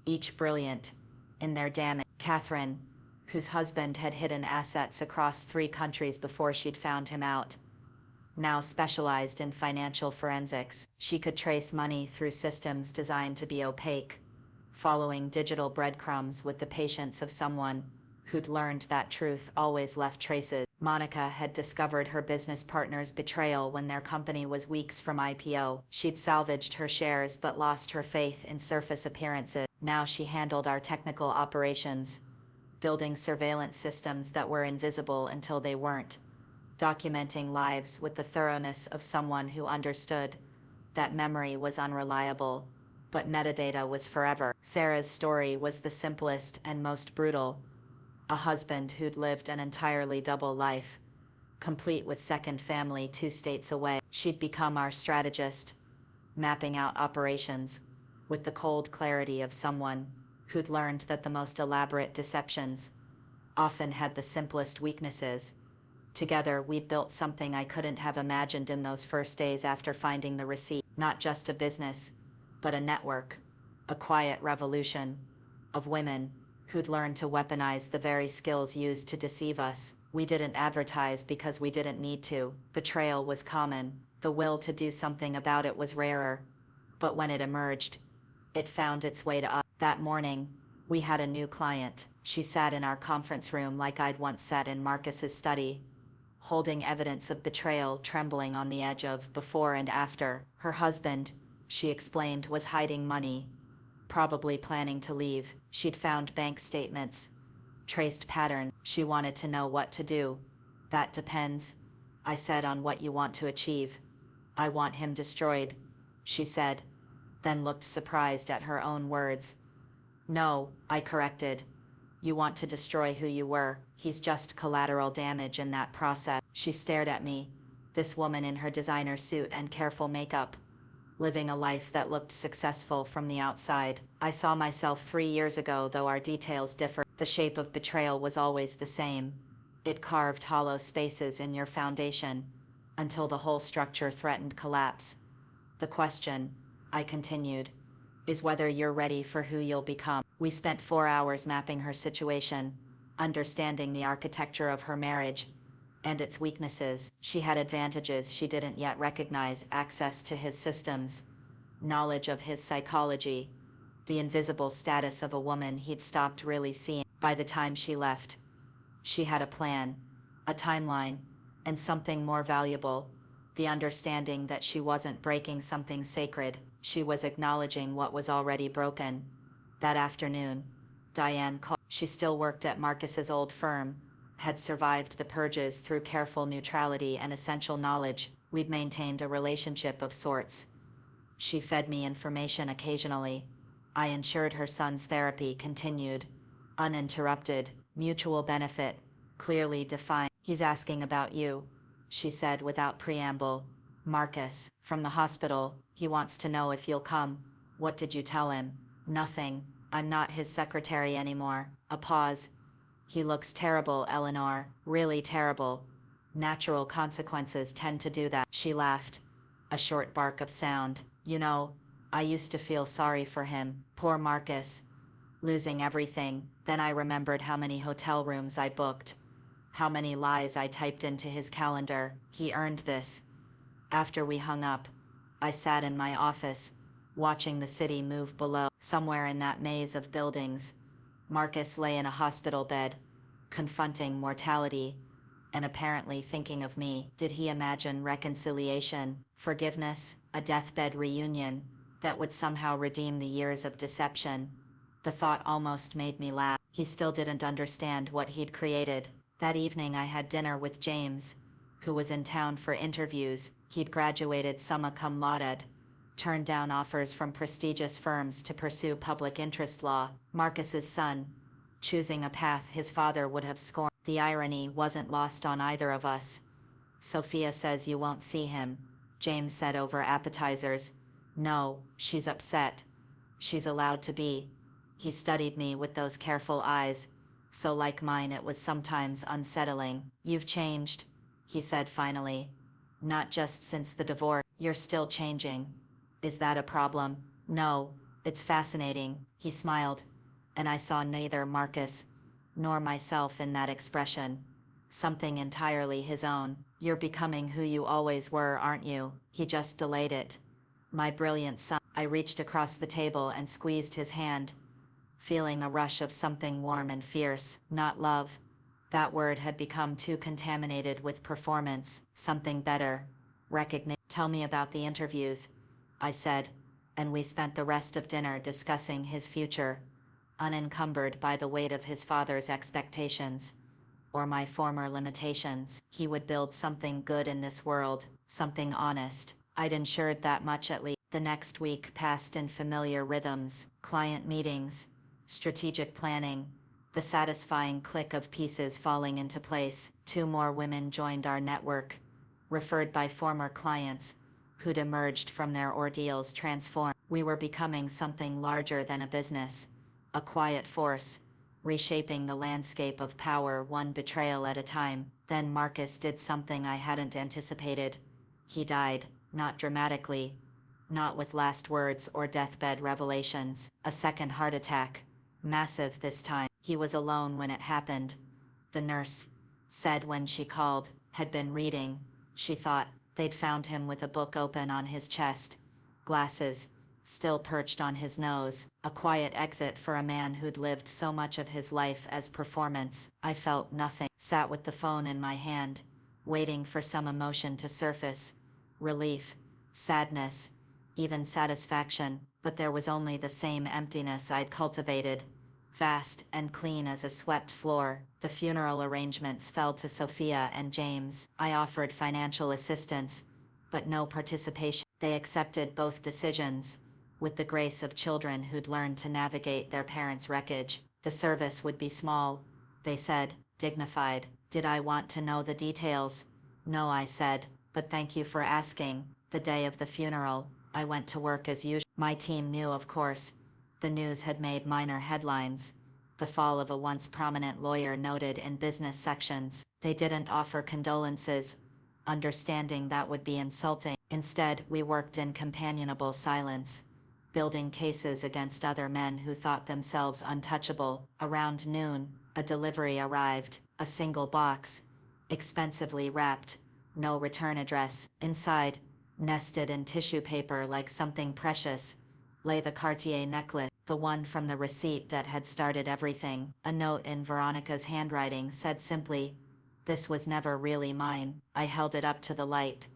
each brilliant in their damage. Catherine, whose husband had hidden assets across 3 countries before she'd found him out, now specialized in financial forensics. She could trace money through systems designed to be opaque, following digital breadcrumbs with the patience of someone who'd learned that truth always left traces. Monica had discovered her business partner's betrayal when their company was weeks from IPO. She'd salvaged her shares but lost her faith in surface appearances. Now she handled our technical operations, building surveillance systems that were invisible until they weren't, documenting lives with the thoroughness of someone who understood that memory was unreliable, but metadata was forever. Sarah's story was the simplest and most brutal. A husband who'd lived an entirely double life, complete with second family 2 states away. She'd become our strategist, mapping out operations, with the cold clarity of someone who'd learned that the most elaborate deceptions often had the simplest weaknesses. Together, we'd built something I couldn't have imagined in those first days after finding the receipt. Not just a business, but a network, a quiet revolution of women who'd learned to weaponize the very skills used to deceive us. We didn't advertise because we didn't need to. Betrayal was common. The will to do something about it was rarer. But when it emerged, it found its way to us. That morning, we had a new client. She sat in our conference room like I'd once sat in Marcus's study, holding evidence of betrayal trembling on the edge of before and after. Her husband, she explained, was hiding money, probably planning to leave. She'd found bank statements, traced pattern. She wanted to know what to do. That depends, I said, on what you want to achieve. I want him destroyed, she said, then looked surprised at her own words. No, I corrected. You want to destroy who you were. He's just collateral damage in that process. She stared at me, this woman in her designer suit and careful makeup, living a life that looked successful from the outside. I saw myself 3 years ago, though our details differed. The shape of betrayal was always the same. It carved hollow spaces in your foundation until the whole structure threatened collapse. The question, I continued, is whether you're ready for who you'll become. We spent 4 hours mapping her situation, understanding the architecture of her marriage and its weaknesses. She had advantages she didn't yet recognize: access to his systems, knowledge of his psychology, the invisible status of a woman he'd stopped really seeing. By the time she left, she had a plan, a timeline, and something more valuable: the understanding that she wasn't breaking something sacred. She was acknowledging what was already broken. That afternoon, Diane called. She still worked at Marcus's old firm, had survived the purges through careful neutrality and essential knowledge. We'd maintained a relationship of sorts. She fed me information occasionally. I ensured her son's therapy continued, uninterrupted, mutual benefit, clearly defined. He's asking about you, she said without preamble. Marcus, from the hospital. He wants to know if you'll come. What did you tell him? Nothing. I'm not his secretary anymore. A pause. He looks terrible, Eleanor. Really terrible. Natural consequences tend to do that. She laughed. A short bark of sound. You know, I used to feel sorry for him. Poor Marcus. Losing everything. Then I remembered how many hotel rooms I booked, how many lies I typed into his calendar. He earned this. After we hung up, I sat in my office, watching the city move below. Somewhere in that maze of buildings, Marcus lay in a hospital bed, confronting mortality, and apparently thinking of me. Did he imagine reconciliation, forgiveness, a deathbed reunion that would somehow redeem the years of deception? The thought almost made me laugh. He still didn't understand what he'd created. That evening I had dinner with James, who was in town for interviews. He'd graduated summa cum laude, turned down offers from prestigious firms to pursue public interest law. Marcus's son, choosing a path his father would have scorned. The irony wasn't lost on either of us. Sophia says you won't see him, James said over appetizers. No, she's upset. She's allowed to be. He studied me with those careful eyes, so like mine it was sometimes unsettling. You've changed, he said finally. Not just since the divorce. You're still changing. Is that a problem? No, it's fascinating, he smiled, and I saw neither Marcus nor myself in that expression. Something entirely his own. You're becoming who you always were, aren't you? He just delayed it. My brilliant son. I reached across the table and squeezed his hand, feeling a rush of something warm and fierce. Not love. That word had become too contaminated with performance. Something better. Recognition. Tell me about the interviews, I said, and we spent the rest of dinner discussing his future, unencumbered by the weight of his father's expectations, or my former limitations. He would build something good in this world, something honest. I'd ensured that much at least. The next week passed in familiar rhythms: client meetings, strategic planning, the satisfying click of pieces falling into place. 2 more women joined our network, referred by former clients, who'd emerged from their ordeals transformed. We were becoming something larger than a business, a quiet force, reshaping the landscape of power one betrayal at a time. Then Marcus did something I hadn't anticipated. He died, not dramatically, not with last words or deathbed revelations. A second heart attack, massive this time. He was alone when it happened. The nurse said when she called, had been reading. She thought they'd found him with a book open on his chest, glasses still perched on his nose, a quiet exit for a man who'd lived so much of his life as performance. I felt nothing, sat with the phone in my hand, waiting for some emotion to surface. Relief, sadness, even satisfaction, but there was only the same emptiness I'd cultivated. Vast and clean as a swept floor. The funeral arrangements fell to Sophia and James. I offered financial assistance, but no participation. They accepted both decisions, with the grace of children who'd learned to navigate their parents' wreckage. The service would be small, they said, dignified. Did I want to know the details? No, I said, but thank you for asking. The day of the funeral, I went to work as usual. My team knew, of course. The news had made minor headlines. The fall of a once prominent lawyer noted in business sections. They didn't offer condolences, understanding that would be insulting. Instead, we worked in companionable silence, building cases against other men who thought themselves untouchable. Around noon, a delivery arrived, a single box, expensively wrapped, no return address. Inside, nested in tissue paper like something precious, lay the Cartier necklace, the one from the receipt that had started everything. A note in Veronica's handwriting said simply, "This was never really mine." I held it up to the light,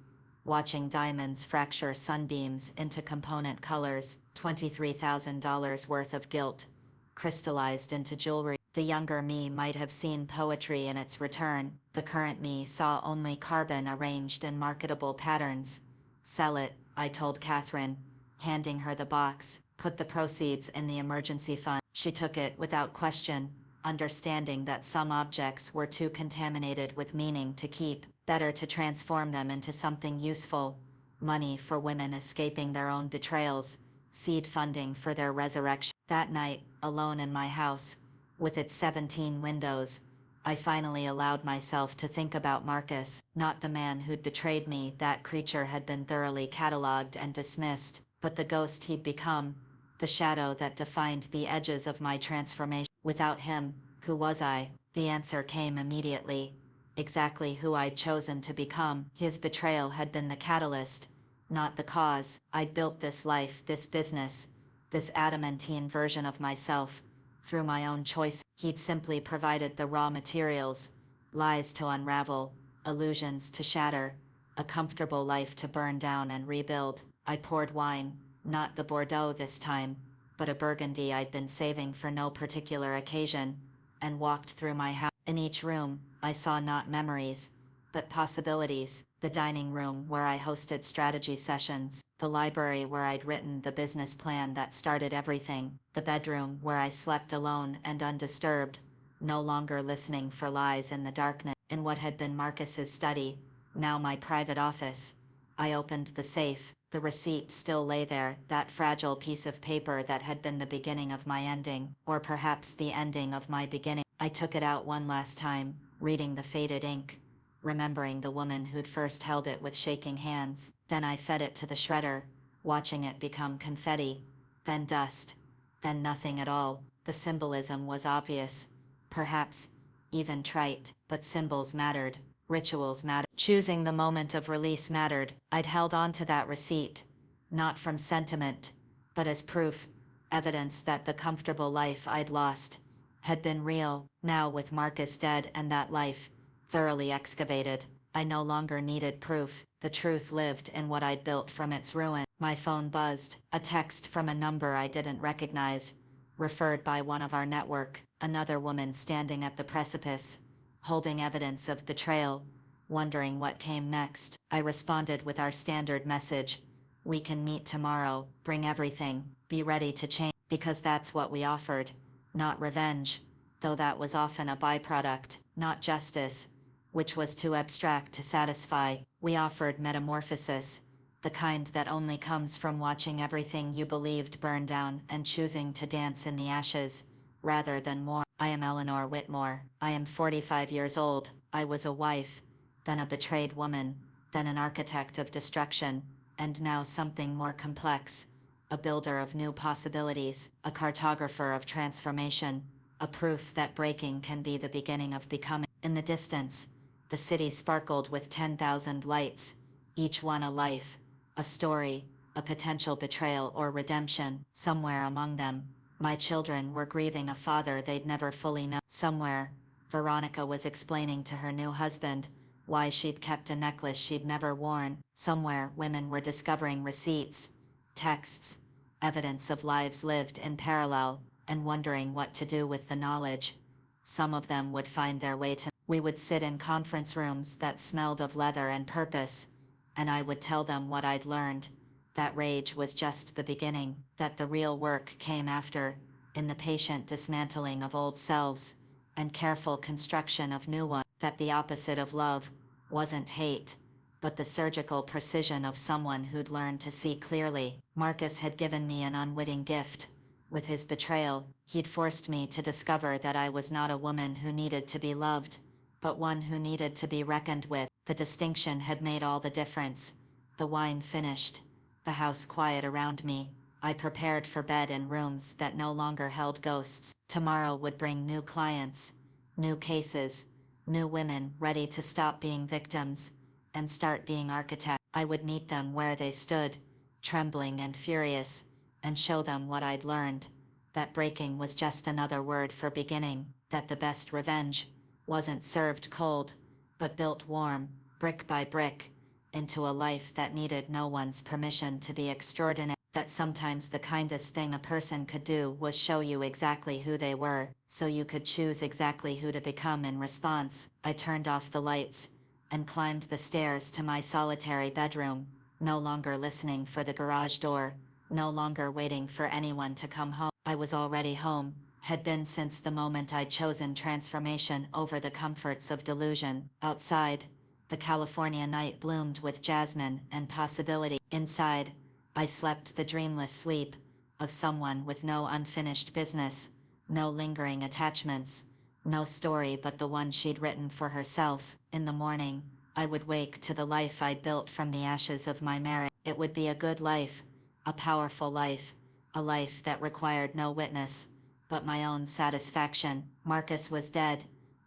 watching diamonds fracture sunbeams into component colors. $23,000 worth of guilt, crystallized into jewelry. The younger me might have seen poetry in its return. The current me saw only carbon arranged in marketable patterns. Sell it, I told Catherine, handing her the box. Put the proceeds in the emergency fund. She took it without question, understanding that some objects were too contaminated with meaning to keep. Better to transform them into something useful. Money for women escaping their own betrayals, seed funding for their resurrection. That night, alone in my house, with its 17 windows, I finally allowed myself to think about Marcus, not the man who'd betrayed me. That creature had been thoroughly catalogued and dismissed, but the ghost he'd become, the shadow that defined the edges of my transformation. Without him, who was I? The answer came immediately. Exactly who I'd chosen to become. His betrayal had been the catalyst, not the cause. I'd built this life, this business, this adamantine version of myself, through my own choice. He'd simply provided the raw materials, lies to unravel, illusions to shatter, a comfortable life to burn down and rebuild. I poured wine, not the Bordeaux this time, but a Burgundy I'd been saving for no particular occasion, and walked through my house. In each room, I saw not memories, but possibilities. The dining room where I hosted strategy sessions, the library where I'd written the business plan that started everything, the bedroom where I slept alone and undisturbed, no longer listening for lies in the darkness. In what had been Marcus's study, now my private office, I opened the safe. The receipt still lay there, that fragile piece of paper that had been the beginning of my ending, or perhaps the ending of my beginning. I took it out one last time, reading the faded ink, remembering the woman who'd first held it with shaking hands. Then I fed it to the shredder, watching it become confetti, then dust, then nothing at all. The symbolism was obvious, perhaps even trite, but symbols mattered, rituals mattered. Choosing the moment of release mattered. I'd held on to that receipt, not from sentiment, but as proof, evidence that the comfortable life I'd lost had been real. Now, with Marcus dead and that life thoroughly excavated, I no longer needed proof. The truth lived in what I'd built from its ruin. My phone buzzed, a text from a number I didn't recognize, referred by one of our network. Another woman standing at the precipice, holding evidence of betrayal, wondering what came next. I responded with our standard message: "We can meet tomorrow, bring everything, be ready to change." Because that's what we offered. Not revenge, though that was often a byproduct. Not justice, which was too abstract to satisfy. We offered metamorphosis, the kind that only comes from watching everything you believed burn down and choosing to dance in the ashes, rather than more. I am Eleanor Whitmore. I am 45 years old. I was a wife, then a betrayed woman, then an architect of destruction, and now something more complex, a builder of new possibilities, a cartographer of transformation, a proof that breaking can be the beginning of becoming. In the distance, the city sparkled with 10,000 lights, each one a life, a story, a potential betrayal or redemption. Somewhere among them, my children were grieving a father they'd never fully known. Somewhere, Veronica was explaining to her new husband why she'd kept a necklace she'd never worn. Somewhere, women were discovering receipts, texts, evidence of lives lived in parallel, and wondering what to do with the knowledge. Some of them would find their way to. We would sit in conference rooms that smelled of leather and purpose, and I would tell them what I'd learned. That rage was just the beginning, that the real work came after, in the patient dismantling of old selves, and careful construction of new ones, that the opposite of love wasn't hate, but the surgical precision of someone who'd learned to see clearly. Marcus had given me an unwitting gift. With his betrayal, he'd forced me to discover that I was not a woman who needed to be loved, but one who needed to be reckoned with. The distinction had made all the difference. The wine finished, the house quiet around me. I prepared for bed in rooms that no longer held ghosts. Tomorrow would bring new clients, new cases, new women ready to stop being victims and start being architects. I would meet them where they stood, trembling and furious, and show them what I'd learned, that breaking was just another word for beginning, that the best revenge wasn't served cold, but built warm, brick by brick, into a life that needed no one's permission to be extraordinary, that sometimes the kindest thing a person could do was show you exactly who they were, so you could choose exactly who to become in response. I turned off the lights and climbed the stairs to my solitary bedroom, no longer listening for the garage door, no longer waiting for anyone to come home. I was already home, had been since the moment I'd chosen transformation over the comforts of delusion. Outside, the California night bloomed with jasmine and possibility. Inside, I slept the dreamless sleep of someone with no unfinished business, no lingering attachments, no story but the one she'd written for herself. In the morning, I would wake to the life I'd built from the ashes of my marriage. It would be a good life, a powerful life, a life that required no witness, but my own satisfaction. Marcus was dead,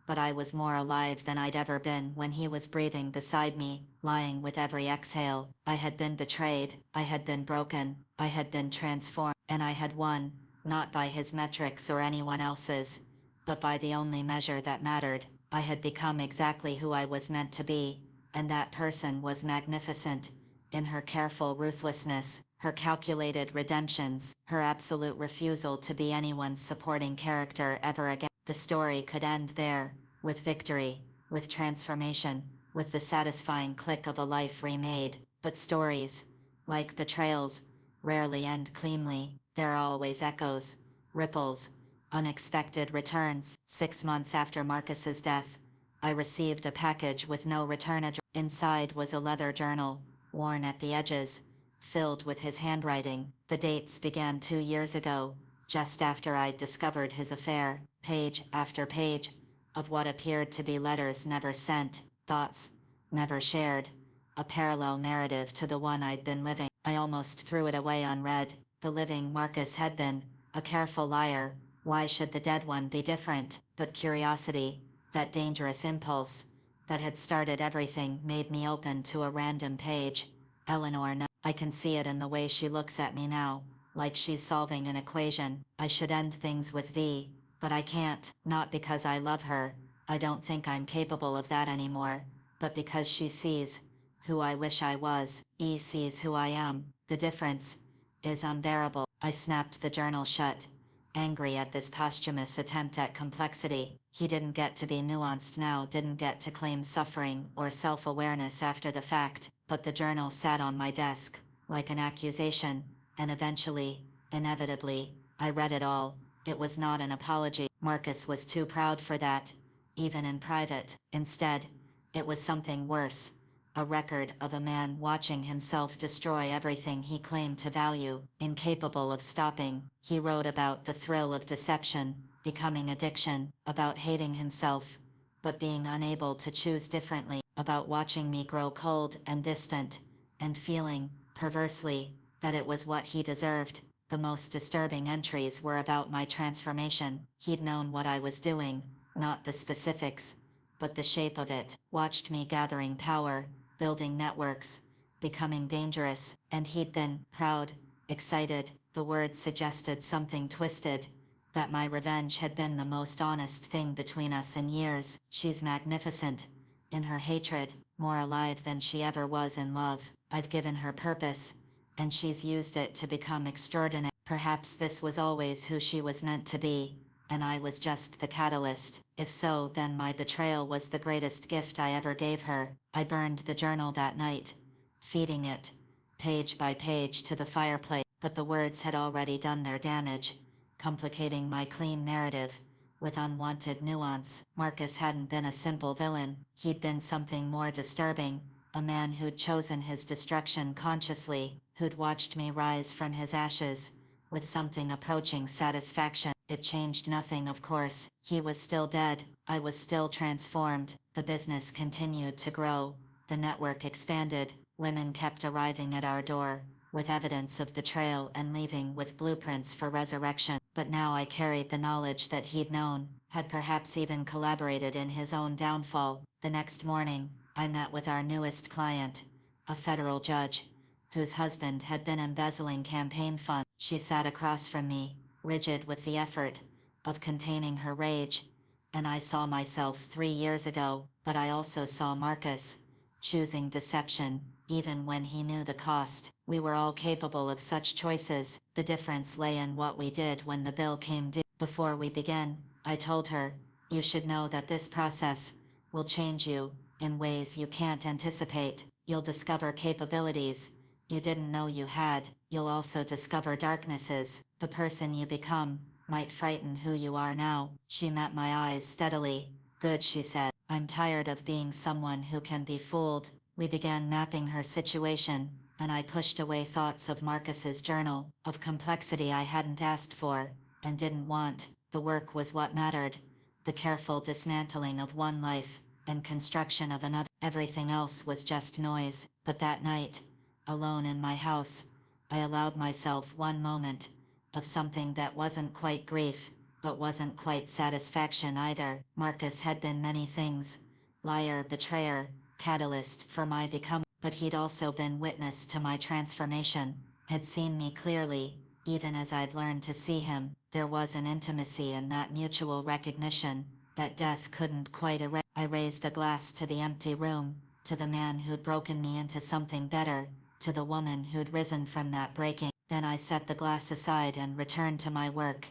but I was more alive than I'd ever been when he was breathing beside me, lying with every exhale. I had been betrayed, I had been broken, I had been transformed, and I had won, not by his metrics or anyone else's, but by the only measure that mattered. I had become exactly who I was meant to be, and that person was magnificent, in her careful ruthlessness, her calculated redemptions, her absolute refusal to be anyone's supporting character ever again. The story could end there, with victory, with transformation, with the satisfying click of a life remade. But stories, like betrayals, rarely end cleanly. There are always echoes, ripples, unexpected returns. 6 months after Marcus's death, I received a package with no return address. Inside was a leather journal, worn at the edges, filled with his handwriting. The dates began 2 years ago, just after I'd discovered his affair. Page after page of what appeared to be letters never sent, thoughts never shared, a parallel narrative to the one I'd been living. I almost threw it away unread. The living Marcus had been a careful liar. Why should the dead one be different? But curiosity, that dangerous impulse that had started everything, made me open to a random page. Eleanor, no. I can see it in the way she looks at me now, like she's solving an equation. I should end things with V, but I can't, not because I love her. I don't think I'm capable of that anymore, but because she sees who I wish I was. E sees who I am. The difference is unbearable. I snapped the journal shut, angry at this posthumous attempt at complexity. He didn't get to be nuanced now, didn't get to claim suffering or self-awareness after the fact, but the journal sat on my desk, like an accusation, and eventually, inevitably, I read it all. It was not an apology. Marcus was too proud for that, even in private. Instead, it was something worse, a record of a man watching himself destroy everything he claimed to value, incapable of stopping. He wrote about the thrill of deception, becoming addiction, about hating himself, but being unable to choose differently, about watching me grow cold and distant, and feeling, perversely, that it was what he deserved. The most disturbing entries were about my transformation. He'd known what I was doing, not the specifics, but the shape of it, watched me gathering power, building networks, becoming dangerous, and he'd been proud, excited. The words suggested something twisted, that my revenge had been the most honest thing between us in years. She's magnificent in her hatred, more alive than she ever was in love. I've given her purpose, and she's used it to become extraordinary. Perhaps this was always who she was meant to be, and I was just the catalyst. If so, then my betrayal was the greatest gift I ever gave her. I burned the journal that night, feeding it, page by page, to the fireplace, but the words had already done their damage, complicating my clean narrative with unwanted nuance. Marcus hadn't been a simple villain, he'd been something more disturbing, a man who'd chosen his destruction consciously, who'd watched me rise from his ashes, with something approaching satisfaction. It changed nothing, of course. He was still dead, I was still transformed. The business continued to grow, the network expanded, women kept arriving at our door, with evidence of betrayal and leaving with blueprints for resurrection. But now I carried the knowledge that he'd known, had perhaps even collaborated in his own downfall. The next morning, I met with our newest client, a federal judge, whose husband had been embezzling campaign funds. She sat across from me, rigid with the effort of containing her rage, and I saw myself 3 years ago, but I also saw Marcus, choosing deception, even when he knew the cost. We were all capable of such choices. The difference lay in what we did when the bill came due. Before we began, I told her, "You should know that this process will change you in ways you can't anticipate. You'll discover capabilities you didn't know you had. You'll also discover darknesses. The person you become might frighten who you are now." She met my eyes steadily. "Good," she said. "I'm tired of being someone who can be fooled." We began mapping her situation, and I pushed away thoughts of Marcus's journal, of complexity I hadn't asked for, and didn't want. The work was what mattered, the careful dismantling of one life, and construction of another. Everything else was just noise. But that night, alone in my house, I allowed myself one moment of something that wasn't quite grief, but wasn't quite satisfaction either. Marcus had been many things: liar, betrayer, catalyst for my becoming, but he'd also been witness to my transformation, had seen me clearly, even as I'd learned to see him. There was an intimacy in that mutual recognition that death couldn't quite erase. I raised a glass to the empty room, to the man who'd broken me into something better, to the woman who'd risen from that breaking. Then I set the glass aside and returned to my work,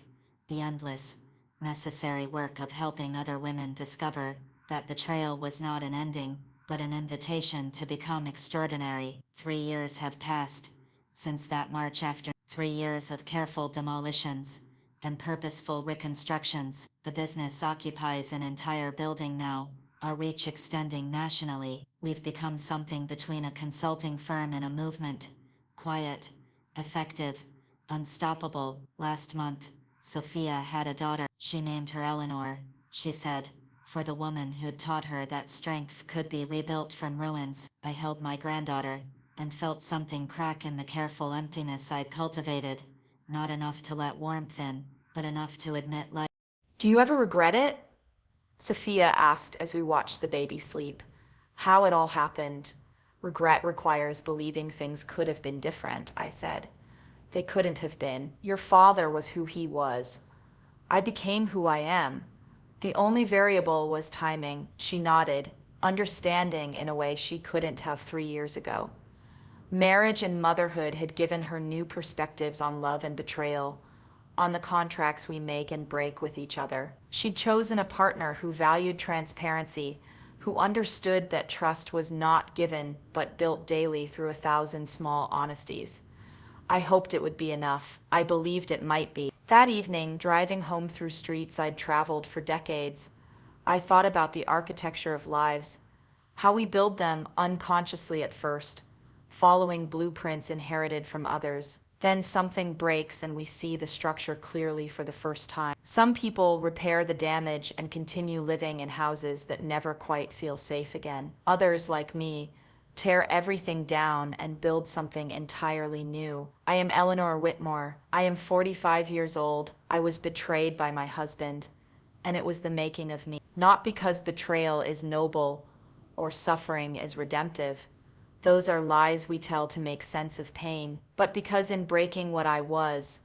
the endless, necessary work of helping other women discover that betrayal was not an ending, but an invitation to become extraordinary. 3 years have passed since that March afternoon. 3 years of careful demolitions and purposeful reconstructions. The business occupies an entire building now, our reach extending nationally. We've become something between a consulting firm and a movement. Quiet, effective, unstoppable. Last month, Sophia had a daughter. She named her Eleanor, she said, for the woman who'd taught her that strength could be rebuilt from ruins. I held my granddaughter, and felt something crack in the careful emptiness I'd cultivated. Not enough to let warmth in, but enough to admit life. "Do you ever regret it?" Sophia asked as we watched the baby sleep. "How it all happened. Regret requires believing things could have been different," I said. "They couldn't have been. Your father was who he was. I became who I am. The only variable was timing." She nodded, understanding in a way she couldn't have 3 years ago. Marriage and motherhood had given her new perspectives on love and betrayal, on the contracts we make and break with each other. She'd chosen a partner who valued transparency, who understood that trust was not given but built daily through 1,000 small honesties. I hoped it would be enough. I believed it might be. That evening, driving home through streets I'd traveled for decades, I thought about the architecture of lives, How we build them unconsciously at first, following blueprints inherited from others. Then something breaks and we see the structure clearly for the first time. Some people repair the damage and continue living in houses that never quite feel safe again. Others, like me, tear everything down and build something entirely new. I am Eleanor Whitmore. I am 45 years old. I was betrayed by my husband, and it was the making of me. Not because betrayal is noble or suffering is redemptive. Those are lies we tell to make sense of pain. But because in breaking what I was,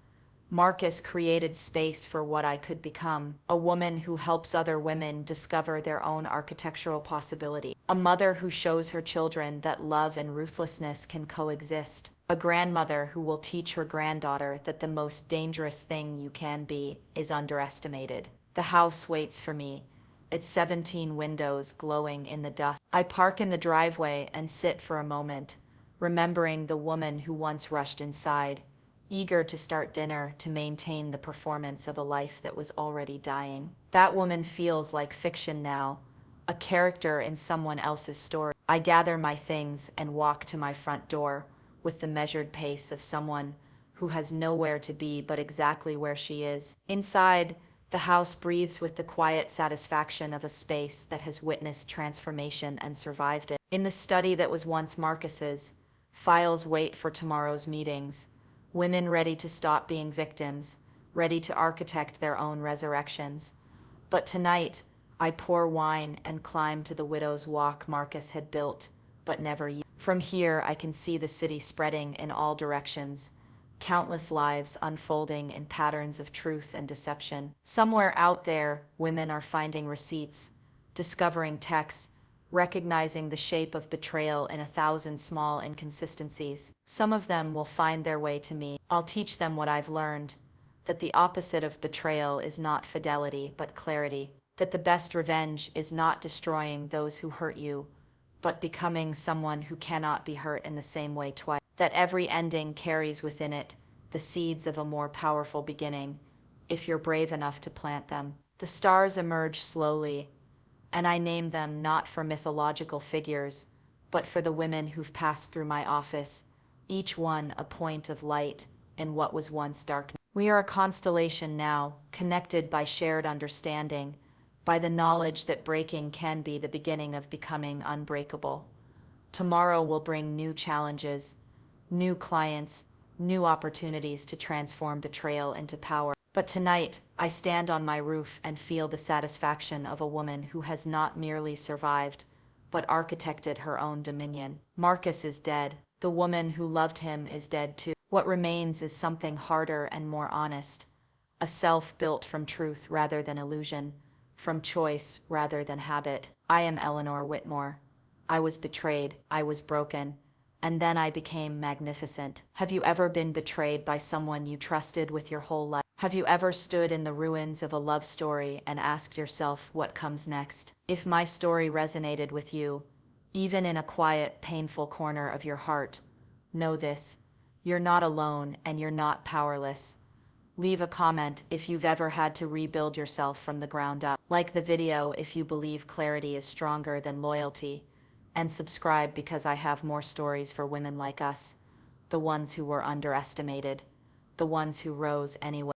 Marcus created space for what I could become, a woman who helps other women discover their own architectural possibility, a mother who shows her children that love and ruthlessness can coexist, a grandmother who will teach her granddaughter that the most dangerous thing you can be is underestimated. The house waits for me, its 17 windows glowing in the dusk. I park in the driveway and sit for a moment, remembering the woman who once rushed inside, eager to start dinner to maintain the performance of a life that was already dying. That woman feels like fiction now, a character in someone else's story. I gather my things and walk to my front door with the measured pace of someone who has nowhere to be but exactly where she is. Inside, the house breathes with the quiet satisfaction of a space that has witnessed transformation and survived it. In the study that was once Marcus's, files wait for tomorrow's meetings. Women ready to stop being victims, ready to architect their own resurrections. But tonight, I pour wine and climb to the widow's walk Marcus had built, but never used. From here, I can see the city spreading in all directions, countless lives unfolding in patterns of truth and deception. Somewhere out there, women are finding receipts, discovering texts, recognizing the shape of betrayal in 1,000 small inconsistencies. Some of them will find their way to me. I'll teach them what I've learned, that the opposite of betrayal is not fidelity, but clarity, that the best revenge is not destroying those who hurt you, but becoming someone who cannot be hurt in the same way twice, that every ending carries within it the seeds of a more powerful beginning, if you're brave enough to plant them. The stars emerge slowly, and I name them not for mythological figures, but for the women who've passed through my office, each one a point of light in what was once darkness. We are a constellation now, connected by shared understanding, by the knowledge that breaking can be the beginning of becoming unbreakable. Tomorrow will bring new challenges, new clients, new opportunities to transform betrayal into power. But tonight, I stand on my roof and feel the satisfaction of a woman who has not merely survived, but architected her own dominion. Marcus is dead. The woman who loved him is dead too. What remains is something harder and more honest, a self built from truth rather than illusion, from choice rather than habit. I am Eleanor Whitmore. I was betrayed, I was broken, and then I became magnificent. Have you ever been betrayed by someone you trusted with your whole life? Have you ever stood in the ruins of a love story and asked yourself what comes next? If my story resonated with you, even in a quiet, painful corner of your heart, know this: you're not alone and you're not powerless. Leave a comment if you've ever had to rebuild yourself from the ground up. Like the video if you believe clarity is stronger than loyalty. And subscribe because I have more stories for women like us, the ones who were underestimated, the ones who rose anyway.